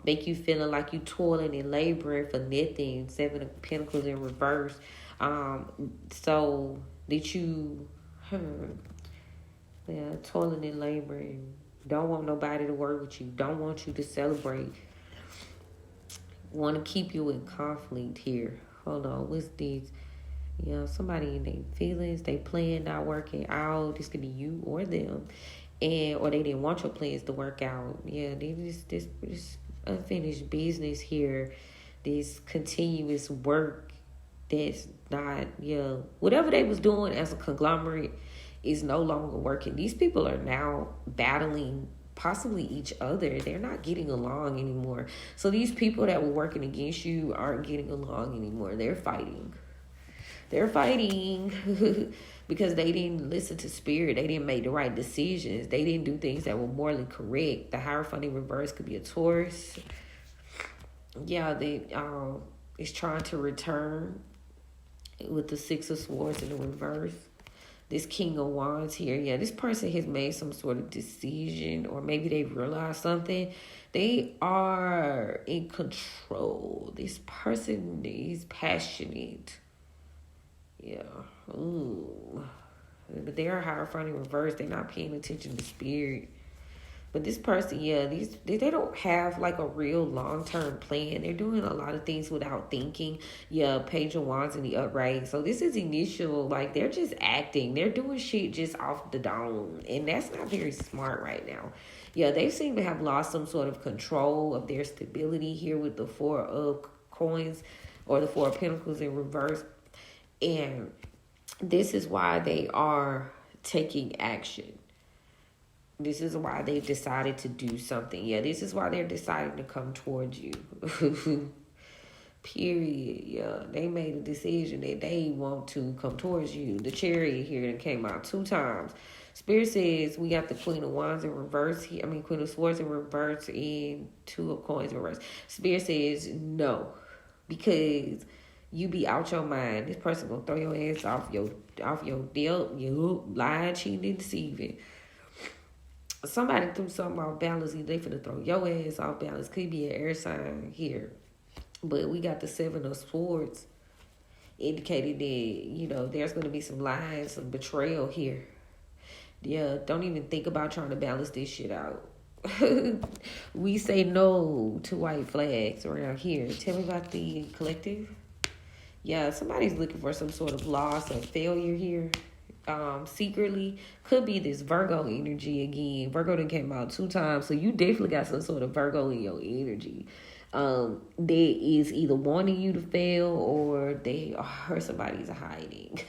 S1: make you feeling like you toiling and laboring for nothing. Seven of Pentacles in reverse. So that you toiling and laboring, don't want nobody to work with you, don't want you to celebrate, want to keep you in conflict here. Hold on, what's this? Somebody in their feelings, they plan not working out. This could be you or them, or they didn't want your plans to work out. This unfinished business here, this continuous work that's not, whatever they was doing as a conglomerate is no longer working. These people are now battling possibly each other. They're not getting along anymore. So these people that were working against you aren't getting along anymore. They're fighting. Because they didn't listen to spirit. They didn't make the right decisions. They didn't do things that were morally correct. The Hierophant in reverse could be a Taurus. They is trying to return with the Six of Swords in the reverse. This King of Wands here, this person has made some sort of decision, or maybe they realized something. They are in control. This person is passionate. But they are Hierophant in reverse. They're not paying attention to spirit. But this person, they don't have like a real long-term plan. They're doing a lot of things without thinking. Page of Wands in the upright. So this is initial, like they're just acting. They're doing shit just off the dome. And that's not very smart right now. They seem to have lost some sort of control of their stability here with the Four of Coins or the Four of Pentacles in reverse. And this is why they are taking action. This is why they've decided to do something. This is why they're deciding to come towards you. Period. They made a decision that they want to come towards you. The Chariot here that came out 2 times. Spirit says we got the Queen of Wands in reverse here. Queen of Swords in reverse and 2 of Coins in reverse. Spirit says no, because you be out your mind. This person gonna throw your ass off your deal. You lying, cheating, and deceiving. Somebody threw something off balance. They finna throw your ass off balance. Could be an air sign here. But we got the 7 of Swords indicating that, there's going to be some lies, some betrayal here. Don't even think about trying to balance this shit out. We say no to white flags around here. Tell me about the collective. Somebody's looking for some sort of loss or failure here. Secretly, could be this Virgo energy again. Virgo done came out 2 times, so you definitely got some sort of Virgo in your energy. That is either wanting you to fail, or somebody's hiding,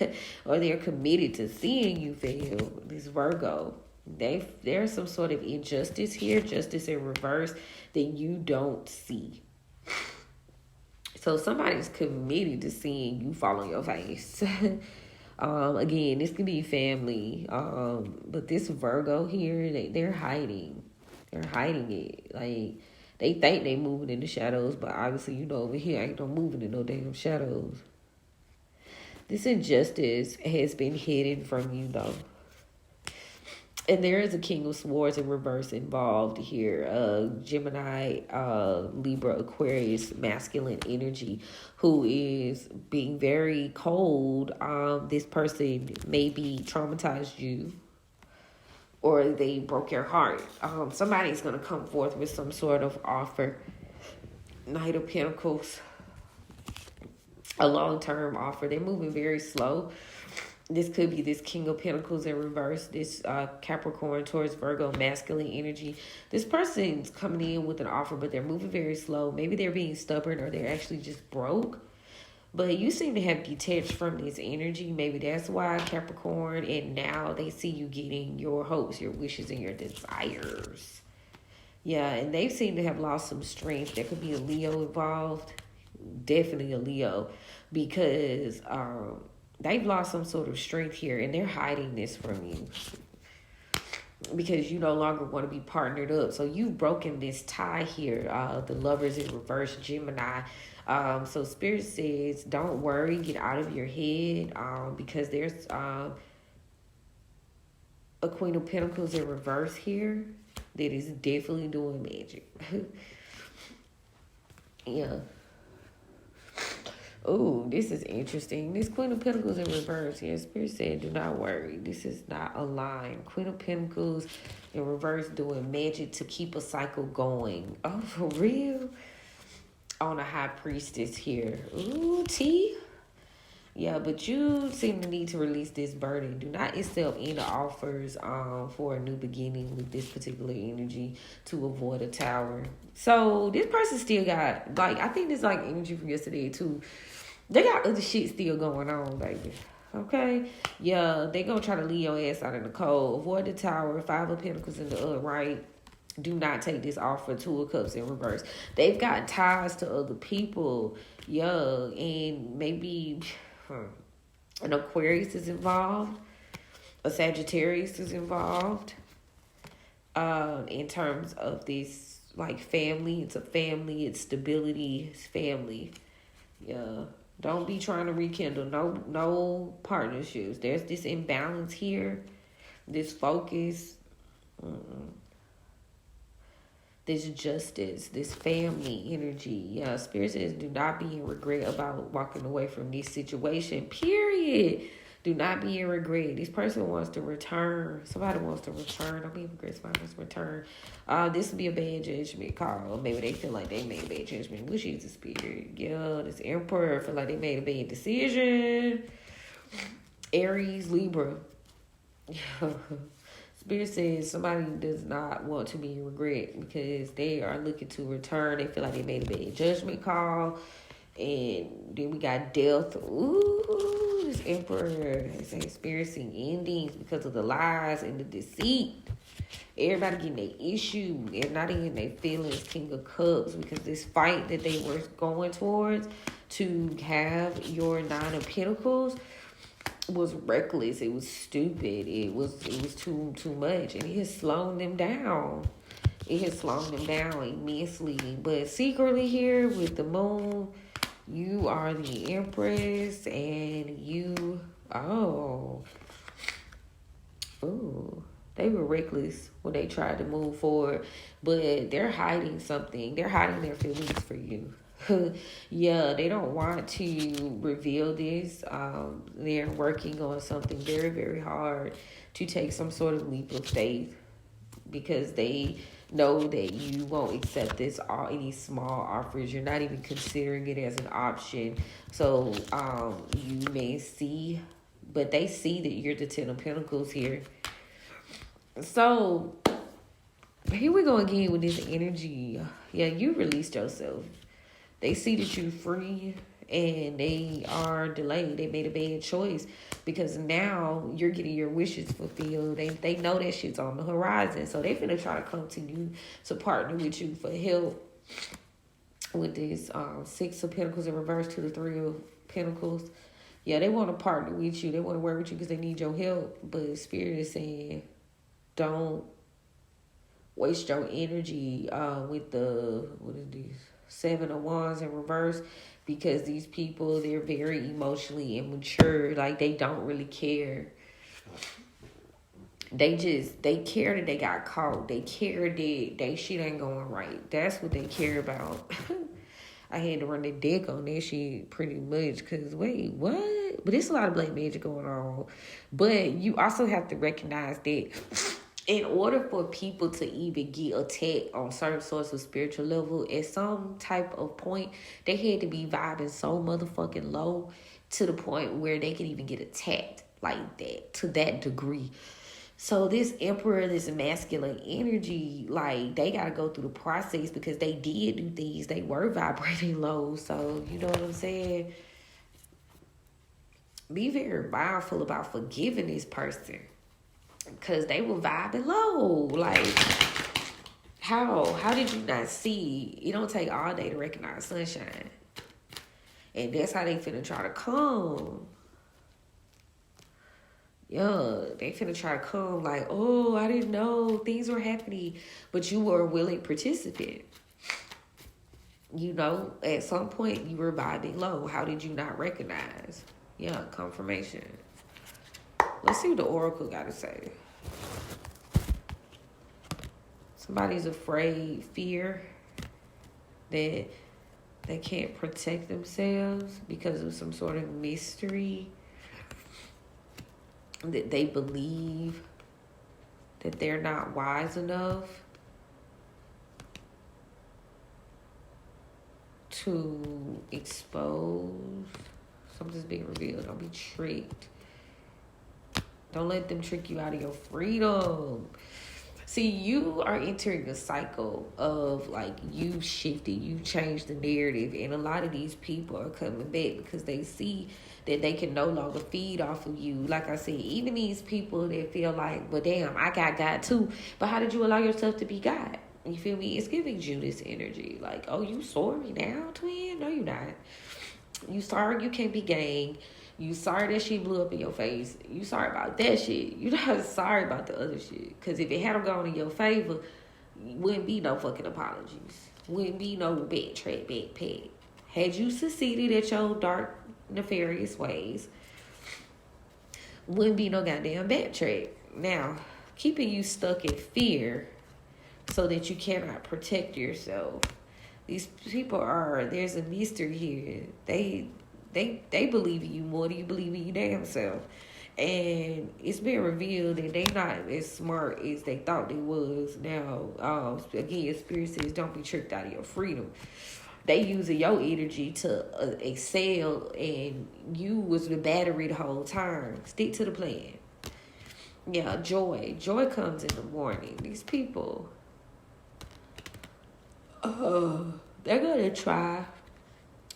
S1: or they're committed to seeing you fail. This Virgo, there's some sort of injustice here, justice in reverse that you don't see. So somebody's committed to seeing you fall on your face. Again, this could be family. But this Virgo here, they're hiding. They're hiding it. Like, they think they moving in the shadows, but obviously, over here ain't no moving in no damn shadows. This injustice has been hidden from you, though. And there is a King of Swords in reverse involved here. Gemini, Libra, Aquarius, masculine energy, who is being very cold. This person maybe traumatized you, or they broke your heart. Somebody's going to come forth with some sort of offer. Knight of Pentacles, a long-term offer. They're moving very slow. This could be this King of Pentacles in reverse, this Capricorn, Taurus, Virgo, masculine energy. This person's coming in with an offer, but they're moving very slow. Maybe they're being stubborn, or they're actually just broke. But you seem to have detached from this energy. Maybe that's why, Capricorn. And now they see you getting your hopes, your wishes, and your desires. Yeah, and they seem to have lost some strength. There could be a Leo involved. Definitely a Leo. Because they've lost some sort of strength here, and they're hiding this from you because you no longer want to be partnered up. So you've broken this tie here. The Lovers in reverse, Gemini. So Spirit says, don't worry, get out of your head, because there's a Queen of Pentacles in reverse here that is definitely doing magic. Yeah. Oh, this is interesting. This Queen of Pentacles in reverse. Yeah, Spirit said, do not worry. This is not a line. Queen of Pentacles in reverse doing magic to keep a cycle going. Oh, for real? On a High Priestess here. Ooh, T. Yeah, but you seem to need to release this burden. Do not accept any offers for a new beginning with this particular energy to avoid a tower. So this person still got, I think this energy from yesterday too. They got other shit still going on, baby. Okay? Yeah, they gonna try to leave your ass out in the cold. Avoid the tower. 5 of Pentacles in the upright. Do not take this offer. 2 of Cups in reverse. They've got ties to other people. Yeah, and maybe an Aquarius is involved. A Sagittarius is involved. In terms of this, family. It's a family. It's stability. It's family. Yeah. Don't be trying to rekindle no partnerships. There's this imbalance here, this focus, this justice, this family energy. Yeah, Spirit says, do not be in regret about walking away from this situation, period. Do not be in regret. This person wants to return. Somebody wants to return. Don't be in regret. Somebody wants to return. This would be a bad judgment call. Maybe they feel like they made a bad judgment. Which is the Spirit. Yeah, this Emperor feel like they made a bad decision. Aries, Libra. Spirit says somebody does not want to be in regret because they are looking to return. They feel like they made a bad judgment call. And then we got death. Ooh, this Emperor is experiencing endings because of the lies and the deceit. Everybody getting their issue. Everybody getting their feelings. King of Cups, because this fight that they were going towards to have your 9 of Pentacles was reckless. It was stupid. It was too much, and it has slowed them down. It has slowed them down immensely. But secretly here with the Moon, you are the Empress, and you, they were reckless when they tried to move forward, but they're hiding something. They're hiding their feelings for you. Yeah, they don't want to reveal this. They're working on something very, very hard to take some sort of leap of faith because they know that you won't accept this or any small offers. You're not even considering it as an option. So you may see, but they see that you're the 10 of Pentacles here. So here we go again with this energy. Yeah, you released yourself. They see that you're free and they are delayed. They made a bad choice because now you're getting your wishes fulfilled. They know that shit's on the horizon. So they finna try to come to you to partner with you for help with this 6 of Pentacles in reverse to the 3 of Pentacles. Yeah, they want to partner with you. They want to work with you because they need your help. But Spirit is saying, don't waste your energy with the, what is this, 7 of Wands in reverse, because these people, they're very emotionally immature. Like, they don't really care. They care that they got caught. They care that they shit ain't going right. That's what they care about. I had to run the deck on that shit pretty much, because wait, what? But it's a lot of black magic going on. But you also have to recognize that in order for people to even get attacked on certain sorts of spiritual level, at some type of point, they had to be vibing so motherfucking low to the point where they could even get attacked like that, to that degree. So this emperor, this masculine energy, like, they got to go through the process because they did do things. They were vibrating low. So, you know what I'm saying? Be very mindful about forgiving this person, because they were vibing low. Like, how did you not see? It don't take all day to recognize sunshine. And that's how they finna try to come. Yeah, they finna try to come like, oh, I didn't know things were happening. But you were a willing participant. You know, at some point you were vibing low. How did you not recognize? Yeah, confirmation. Let's see what the oracle got to say. Somebody's afraid, fear that they can't protect themselves because of some sort of mystery, that they believe that they're not wise enough to expose. Something's being revealed. Don't be tricked. Don't let them trick you out of your freedom. See, you are entering a cycle of, like, you shifted, you changed the narrative, and a lot of these people are coming back because they see that they can no longer feed off of you. Like I said, even these people that feel like, well, damn, I got God too, but how did you allow yourself to be God? You feel me? It's giving Judas energy. Like, oh, you sorry now, twin? No, you not. You sorry you can't be gang. You sorry that she blew up in your face. You sorry about that shit. You not sorry about the other shit. Because if it hadn't gone in your favor, wouldn't be no fucking apologies. Wouldn't be no backtrack, backpack. Had you succeeded at your dark, nefarious ways, wouldn't be no goddamn backtrack. Now, keeping you stuck in fear so that you cannot protect yourself. These people are, there's a mystery here. They believe in you more than you believe in your damn self. And it's been revealed that they not as smart as they thought they was. Now, again, Spirit says don't be tricked out of your freedom. They using your energy to excel, and you was the battery the whole time. Stick to the plan. Yeah, joy. Joy comes in the morning. These people, they're going to try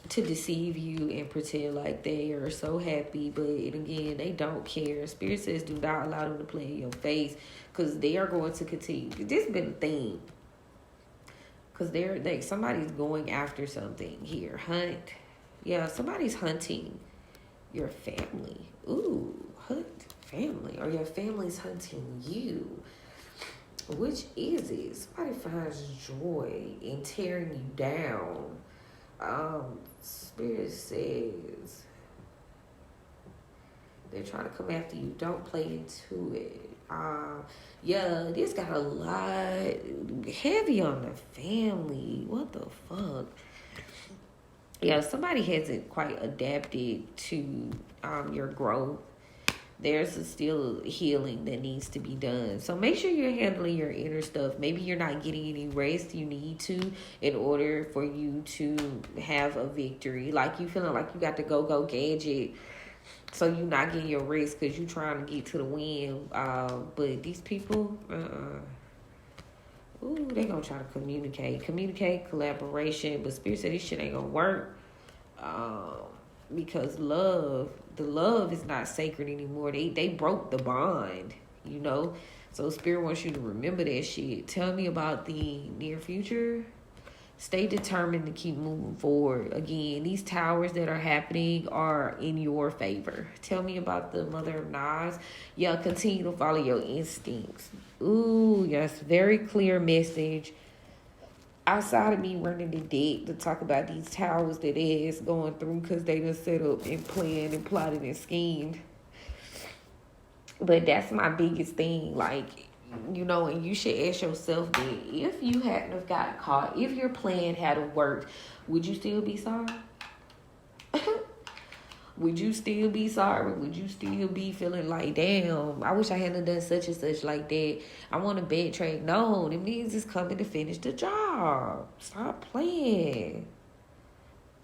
S1: to deceive you and pretend like they are so happy, but again, they don't care. Spirit says do not allow them to play in your face, because they are going to continue. This has been a thing, because somebody's going after something here. Hunt. Yeah, somebody's hunting your family. Ooh, hunt family, or your family's hunting you. Which is it? Somebody finds joy in tearing you down. Spirit says they're trying to come after you. Don't play into it. Yeah, this got a lot heavy on the family. What the fuck? Yeah, somebody hasn't quite adapted to your growth. There's still healing that needs to be done. So make sure you're handling your inner stuff. Maybe you're not getting any rest you need to in order for you to have a victory. Like, you feeling like you got to go gadget, so you're not getting your rest because you're trying to get to the win. But these people, they gonna try to communicate, collaboration. But Spirit said this shit ain't gonna work. Because the love is not sacred anymore. They broke the bond, you know. So Spirit wants you to remember that shit. Tell me about the near future. Stay determined to keep moving forward. Again, these towers that are happening are in your favor. Tell me about the mother of Nas. Yeah, continue to follow your instincts. Ooh, yes, very clear message. Outside of me running the deck to talk about these towers that is going through because they done set up and planned and plotted and schemed. But that's my biggest thing. Like, and you should ask yourself that if you hadn't have gotten caught, if your plan hadn't worked, would you still be sorry? Would you still be sorry? Would you still be feeling like, damn, I wish I hadn't done such and such like that? I want a bed trade. No, it means it's coming to finish the job. Stop playing.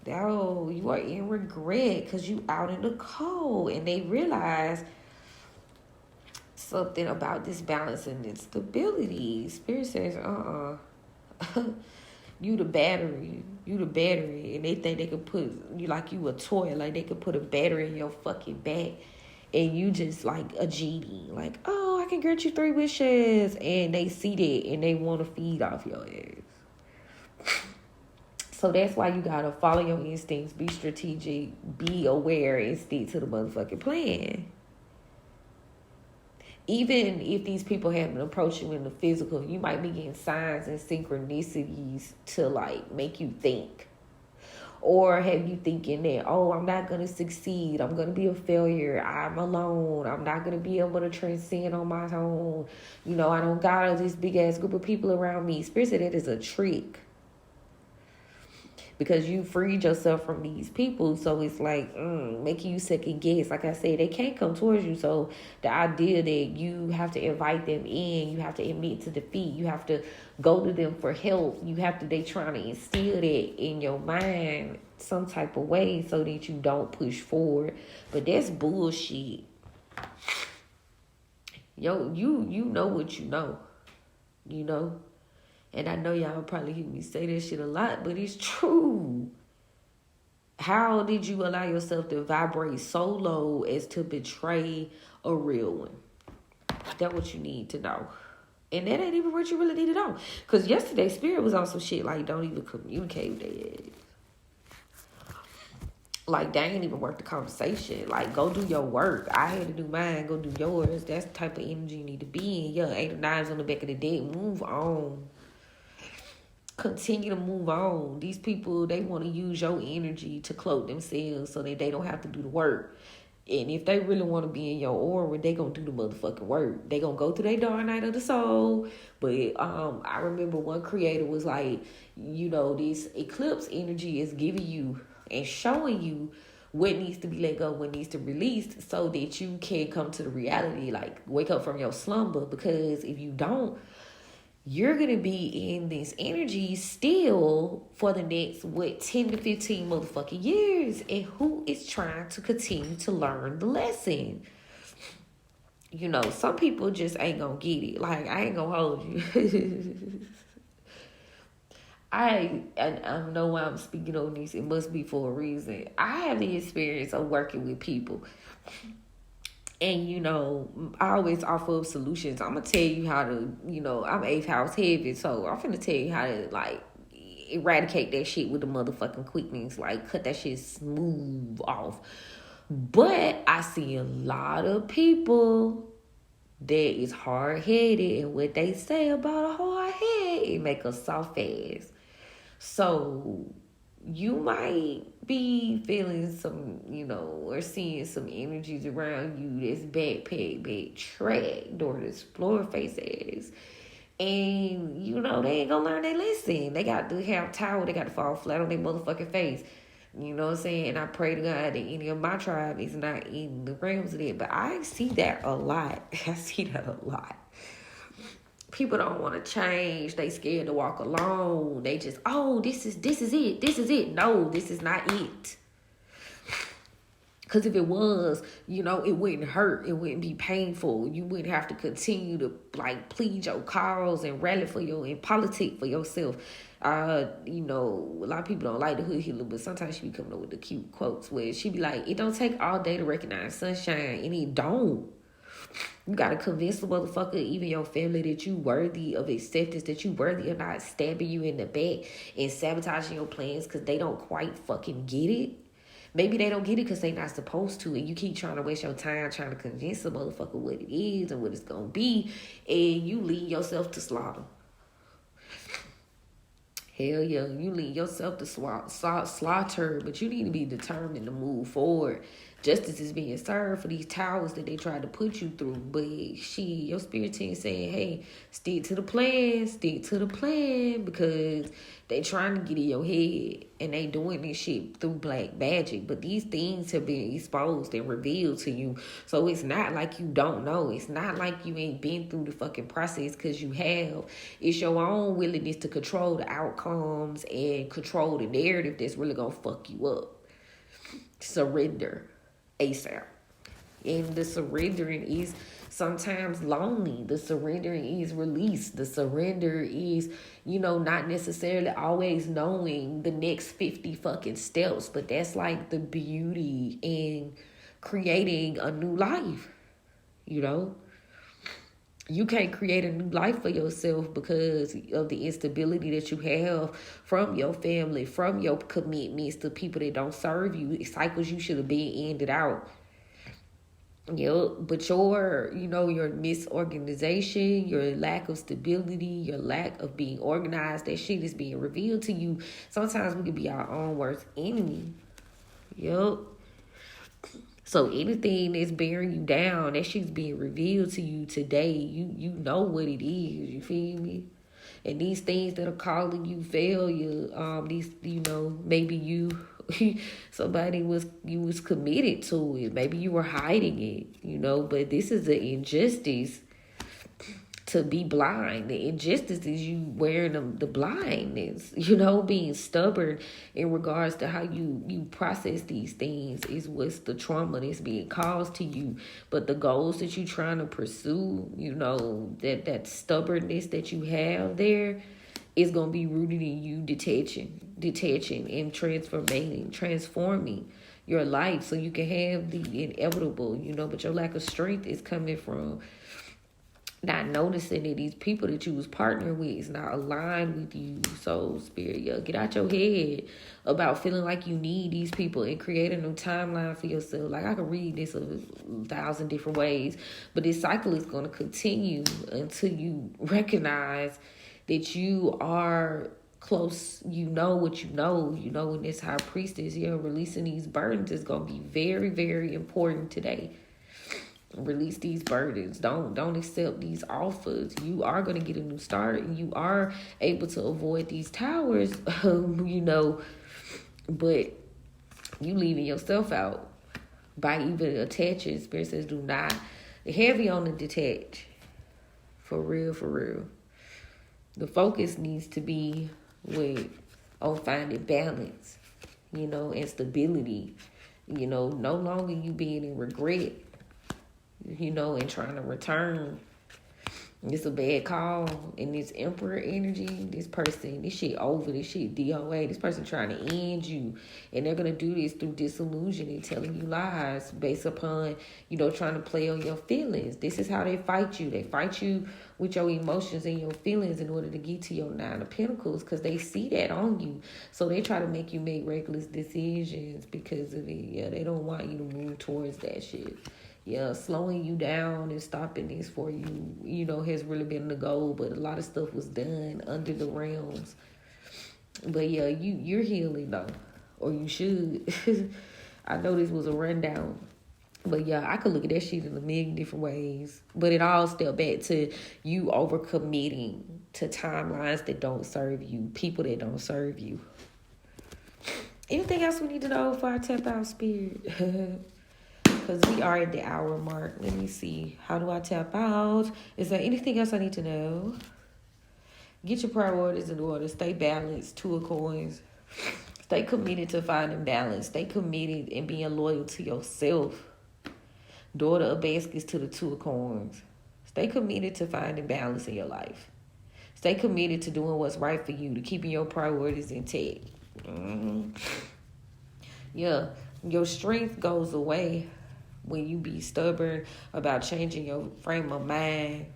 S1: No, you are in regret because you out in the cold. And they realize something about this balance and this stability. Spirit says, you the battery. You the battery. And they think they could put you like you a toy. Like they could put a battery in your fucking back. And you just like a genie. Like, oh, I can grant you 3 wishes. And they see that and they want to feed off your ass. So that's why you gotta follow your instincts. Be strategic. Be aware and stick to the motherfucking plan. Even if these people haven't approached you in the physical, you might be getting signs and synchronicities to like make you think. Or have you thinking that, oh, I'm not going to succeed. I'm going to be a failure. I'm alone. I'm not going to be able to transcend on my own. I don't got this big ass group of people around me. Spirit said that is a trick. Because you freed yourself from these people. So it's like making you second guess. Like I said, they can't come towards you. So the idea that you have to invite them in, you have to admit to defeat, you have to go to them for help, they trying to instill that in your mind some type of way so that you don't push forward. But that's bullshit. Yo, you know what you know. And I know y'all probably hear me say that shit a lot, but it's true. How did you allow yourself to vibrate so low as to betray a real one? That's what you need to know. And that ain't even what you really need to know. Because yesterday, Spirit was on some shit like, don't even communicate with their ass. Like, they ain't even worth the conversation. Like, go do your work. I had to do mine. Go do yours. That's the type of energy you need to be in. Yeah, 8 or 9s on the back of the deck. Move on. Continue to move on. These people, they want to use your energy to cloak themselves so that they don't have to do the work. And if they really want to be in your aura, they going to do the motherfucking work. They going to go through their dark night of the soul. But I remember one creator was like, this eclipse energy is giving you and showing you what needs to be let go, what needs to be released so that you can come to the reality, like wake up from your slumber. Because if you don't, you're going to be in this energy still for the next, 10 to 15 motherfucking years. And who is trying to continue to learn the lesson? Some people just ain't going to get it. Like, I ain't going to hold you. I know why I'm speaking on this. It must be for a reason. I have the experience of working with people. And, I always offer up solutions. I'm going to tell you how to, I'm 8th house heavy. So I'm going to tell you how to, like, eradicate that shit with the motherfucking quickness. Like, cut that shit smooth off. But I see a lot of people that is hard-headed. And what they say about a hard head, it make us soft ass. So you might be feeling some, or seeing some energies around you that's backpack, tracked, or this floor face ass. And, they ain't gonna learn their lesson. They got to have towel, they got to fall flat on their motherfucking face. You know what I'm saying? And I pray to God that any of my tribe is not in the realms of that. But I see that a lot. I see that a lot. People don't want to change. They scared to walk alone. They just, this is it. This is it. No, this is not it. Because if it was, it wouldn't hurt. It wouldn't be painful. You wouldn't have to continue to, like, plead your cause and rally for and politic for yourself. A lot of people don't like the hood healer, but sometimes she be coming up with the cute quotes where she be like, it don't take all day to recognize sunshine, and it don't. You gotta convince the motherfucker, even your family, that you worthy of acceptance, that you worthy of not stabbing you in the back and sabotaging your plans because they don't quite fucking get it. Maybe they don't get it because they not supposed to, and you keep trying to waste your time trying to convince the motherfucker what it is and what it's gonna be, and you lead yourself to slaughter. Hell yeah, you lead yourself to slaughter, but you need to be determined to move forward. Justice is being served for these towers that they tried to put you through. But your spirit team saying, hey, stick to the plan, because they trying to get in your head and they doing this shit through black magic. But these things have been exposed and revealed to you. So it's not like you don't know. It's not like you ain't been through the fucking process, because you have. It's your own willingness to control the outcomes and control the narrative that's really gonna fuck you up. Surrender ASAP. And the surrendering is sometimes lonely. The surrendering is release. The surrender is, not necessarily always knowing the next 50 fucking steps, but that's like the beauty in creating a new life. You can't create a new life for yourself because of the instability that you have from your family, from your commitments to people that don't serve you. Cycles you should have been ended out. But your misorganization, your lack of stability, your lack of being organized, that shit is being revealed to you. Sometimes we can be our own worst enemy. So anything that's bearing you down, that shit's being revealed to you today. You know what it is. You feel me? And these things that are calling you failure, maybe you you was committed to it. Maybe you were hiding it, but this is an injustice to be blind. The injustice is you wearing the blindness, being stubborn in regards to how you process these things is what's the trauma that's being caused to you. But the goals that you're trying to pursue, that stubbornness that you have there is going to be rooted in you detaching and transforming your life so you can have the inevitable, but your lack of strength is coming from not noticing that these people that you was partnering with is not aligned with you. So spirit, get out your head about feeling like you need these people and create a new timeline for yourself. Like, I could read this 1,000 different ways, but this cycle is going to continue until you recognize that you are close. You know what you know. And this high priestess, releasing these burdens is going to be very, very important today. Release these burdens. Don't accept these offers. You are going to get a new start, and you are able to avoid these towers, but you leaving yourself out by even attaching. Spirit says do not. Heavy on the detach. For real. The focus needs to be on finding balance, and stability. No longer you being in regret, and trying to return. It's a bad call. And this emperor energy, this shit over, this shit DOA, this person trying to end you. And they're going to do this through disillusion and telling you lies based upon, trying to play on your feelings. This is how they fight you. They fight you with your emotions and your feelings in order to get to your 9 of Pentacles, because they see that on you. So they try to make you make reckless decisions because of it. They don't want you to move towards that shit. Slowing you down and stopping this for you, has really been the goal. But a lot of stuff was done under the realms. But you're healing though, or you should. I know this was a rundown, but I could look at that shit in a million different ways. But it all stems back to you overcommitting to timelines that don't serve you, people that don't serve you. Anything else we need to know before I tap out, spirit? Because we are at the hour mark. Let me see. How do I tap out? Is there anything else I need to know? Get your priorities in order. Stay balanced. 2 of Coins. Stay committed to finding balance. Stay committed and being loyal to yourself. Daughter of Baskets to the 2 of Coins. Stay committed to finding balance in your life. Stay committed to doing what's right for you, to keeping your priorities intact. Your strength goes away when you be stubborn about changing your frame of mind,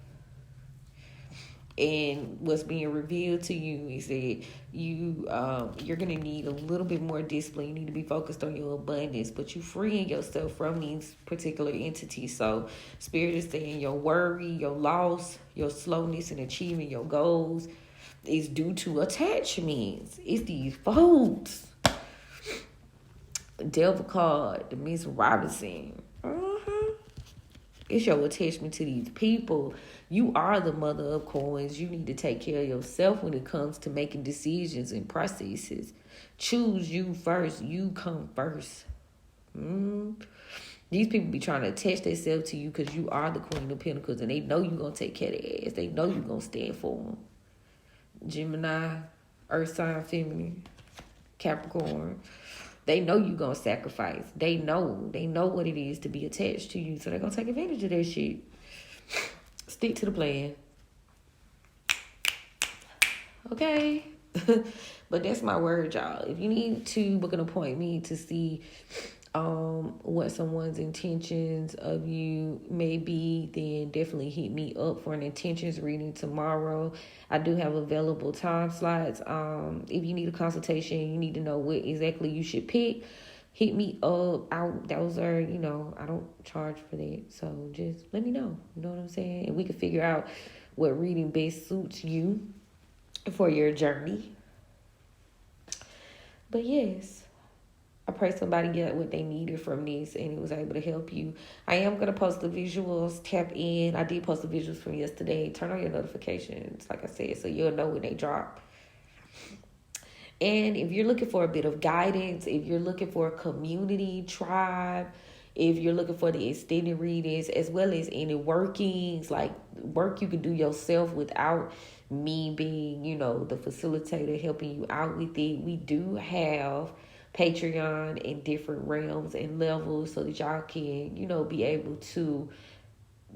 S1: and what's being revealed to you is that you're gonna need a little bit more discipline. You need to be focused on your abundance, but you freeing yourself from these particular entities. So spirit is saying your worry, your loss, your slowness in achieving your goals is due to attachments. It's these folks. Devil card, the Miss Robinson. It's your attachment to these people. You are the mother of coins. You need to take care of yourself when it comes to making decisions and processes. Choose you first. You come first. These people be trying to attach themselves to you because you are the Queen of Pentacles, and they know you're going to take care of their ass. They know you're going to stand for them. Gemini, Earth sign, feminine, Capricorn. They know you're going to sacrifice. They know what it is to be attached to you. So they're going to take advantage of that shit. Stick to the plan. Okay? But that's my word, y'all. If you need to book an appointment to see what someone's intentions of you may be, then definitely hit me up for an intentions reading tomorrow. I do have available time slots. If you need a consultation, you need to know what exactly you should pick, hit me up. Those are, I don't charge for that. So just let me know. You know what I'm saying? And we can figure out what reading best suits you for your journey. But yes, I pray somebody get what they needed from this and it was able to help you. I am going to post the visuals. Tap in. I did post the visuals from yesterday. Turn on your notifications, like I said, so you'll know when they drop. And if you're looking for a bit of guidance, if you're looking for a community, tribe, if you're looking for the extended readings, as well as any workings, like work you can do yourself without me being, the facilitator helping you out with it, we do have Patreon in different realms and levels so that y'all can, be able to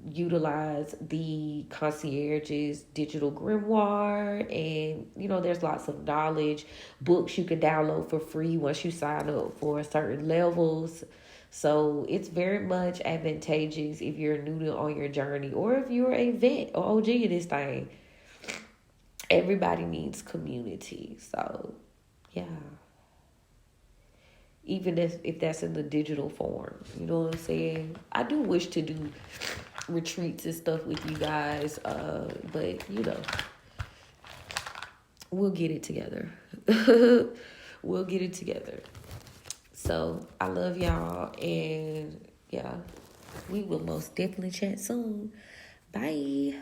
S1: utilize the concierge's digital grimoire. And, there's lots of knowledge, books you can download for free once you sign up for certain levels. So it's very much advantageous if you're new on your journey or if you're a vet or OG of this thing. Everybody needs community. So, yeah. Even if that's in the digital form. You know what I'm saying? I do wish to do retreats and stuff with you guys. But, we'll get it together. We'll get it together. So, I love y'all. And, yeah, we will most definitely chat soon. Bye.